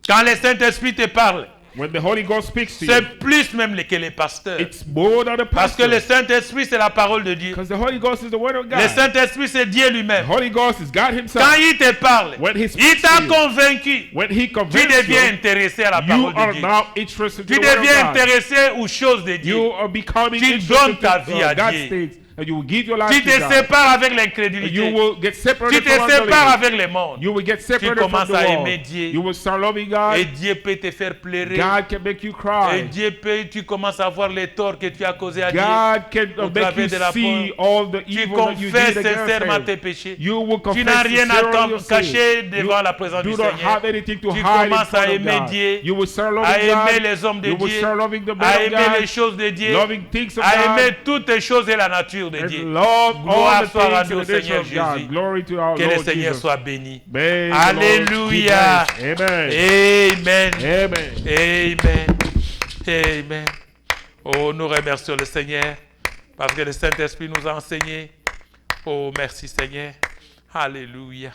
Quand le Saint-Esprit te parle, When the Holy Ghost speaks to you, c'est plus même que les pasteurs. it's more than a Parce que pastor. le Saint-Esprit, c'est la parole de Dieu. Because the Holy Ghost is the word of God. Le Saint-Esprit, c'est Dieu The lui-même. Holy Ghost is God himself. Quand il te parle, When he il speaks t'a to you, convaincu. when he Tu convinces deviens you, intéressé à la you parole are de Dieu. now interested Tu in the word deviens of God. intéressé aux choses de Dieu. You are becoming Tu interested donnes ta in vie à God's Dieu. things, and you will give your life Tu to te God. sépares avec You l'incrédulité. will get Tu separated te from sépares unbelief. avec le monde. You will get separated from commences the à world. aimer Dieu. You will start loving Et God. Dieu peut te faire pleurer. God can make you Et cry. Dieu peut, tu commences à voir les torts que tu as causés à Dieu. God can au make travers you de la see parole. all the Tu evil that you confesses did against sincèrement him. tes péchés. You will Tu confess n'as rien à sincerely your cacher sin. devant You la présence du do not Seigneur. have anything to Tu hide in commences front à of aimer God. Dieu, You will start à loving aimer God. les hommes de You will Dieu, start loving the men à of aimer les God. choses de Dieu, Loving things of à God. aimer toutes les choses et la nature de Dieu. And love Gloire all the soit things rendue in au the nature Seigneur of God. Jésus. Glory to our Que le Lord Seigneur Jesus. soit béni. May the Lord Alléluia. be blessed. Amen. Amen. Amen. Amen. Amen. Oh, nous remercions le Seigneur parce que le Saint-Esprit nous a enseigné. Oh, merci Seigneur. Alléluia.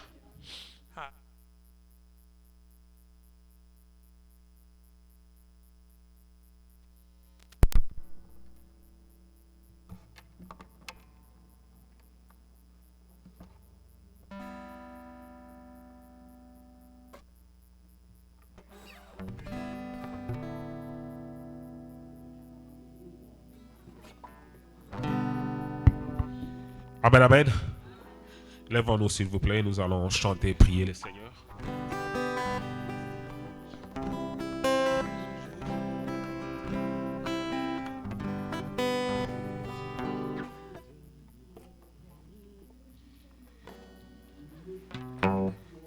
Amen, amen. Lèvons-nous s'il vous plaît, nous allons chanter et prier le Seigneur.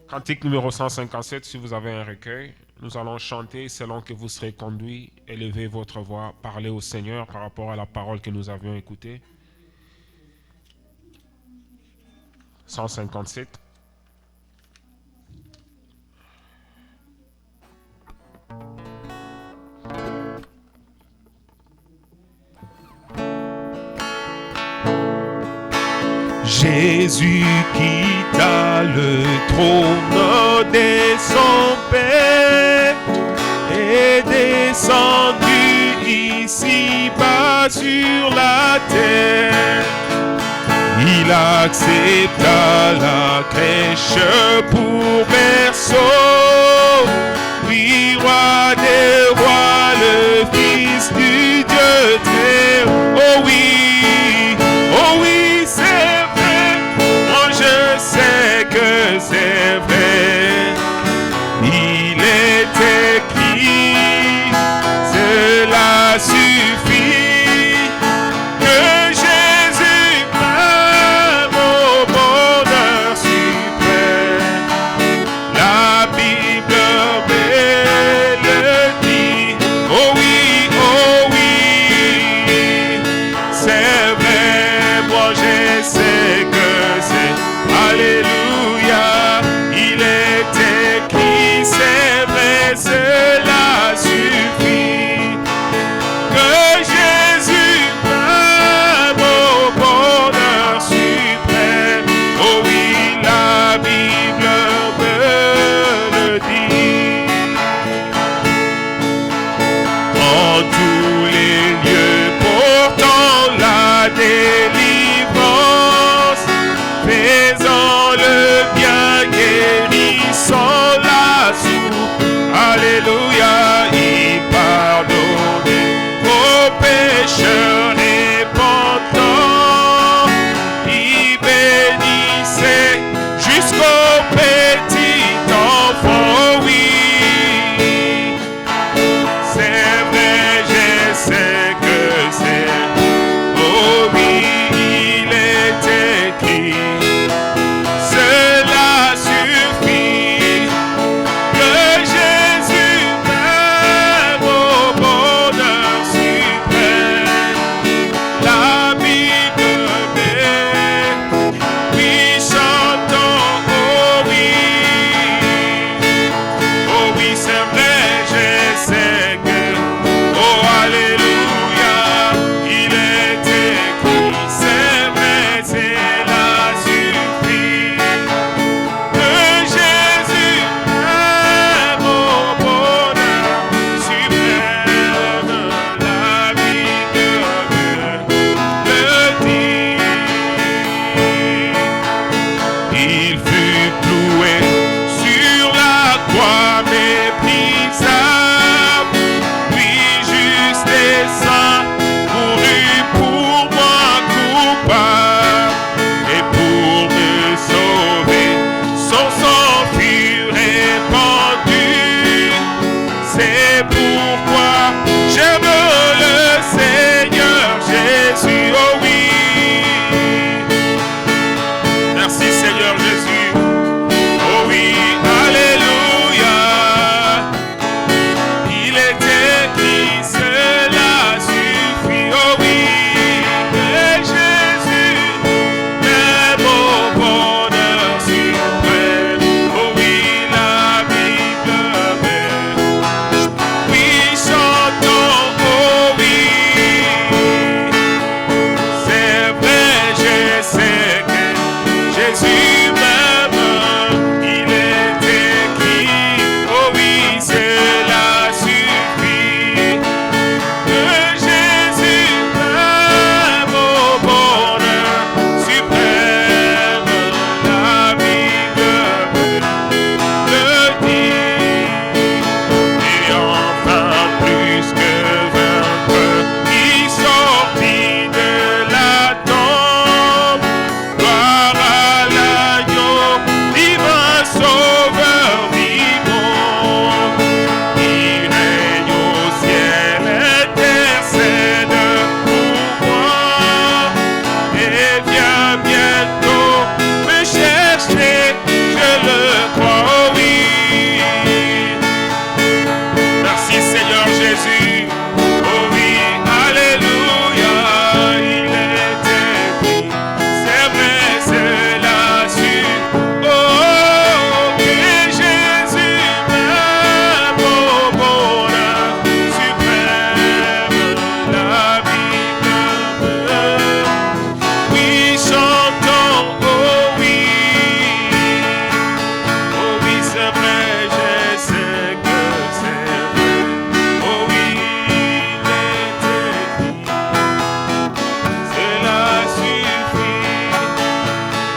Cantique numéro 157, si vous avez un recueil, nous allons chanter selon que vous serez conduits, élevez votre voix, parlez au Seigneur par rapport à la parole que nous avions écoutée. 157. Jésus quitta le trône de son Père et descendu ici-bas sur la terre. Il accepta la crèche pour berceau, lui roi des rois, le Fils du Dieu très haut. Oh oui, c'est vrai, moi je sais que c'est vrai. Il est écrit, cela suffit, que Jésus m'aime au bonheur suprême. La Bible me le dit, Christ descend, mourut pour moi coupable, et pour me sauver, son sang fut répandu. C'est pourquoi j'aime le Seigneur Jésus, oh oui. Merci Seigneur Jésus, oh oui, alléluia. Il est écrit, cela suffit, oh oui. Et Jésus m'aime au bonheur suprême, oh oui, la Bible m'aime. Oui, chantons, oh oui. C'est vrai, je sais que Jésus m'aime, il est écrit, oh oui, cela suffit. Que Jésus m'aime au bonheur suprême, la Bible le dit. Et enfin plus que vaincre, qui sortit de la tombe, gloire à l'agneau, divin sauveur vivant. Il règne au ciel, intercède pour moi, et vient bientôt me chercher, je le crois, oh oui. Merci Seigneur Jésus, oh oui, alléluia. Il est écrit, c'est vrai, cela suffit. Oh, que Jésus m'aime au bonheur suprême, la Bible m'aime. Oui, chantons, oh oui. Oh oui, c'est vrai, je sais que c'est vrai. Oh oui, il est écrit, cela suffit.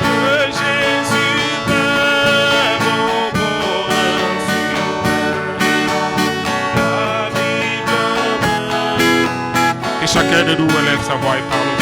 Que Jésus m'aime au bonheur suprême, la Bible m'aime. Et chacun de nous relève sa voix et parle au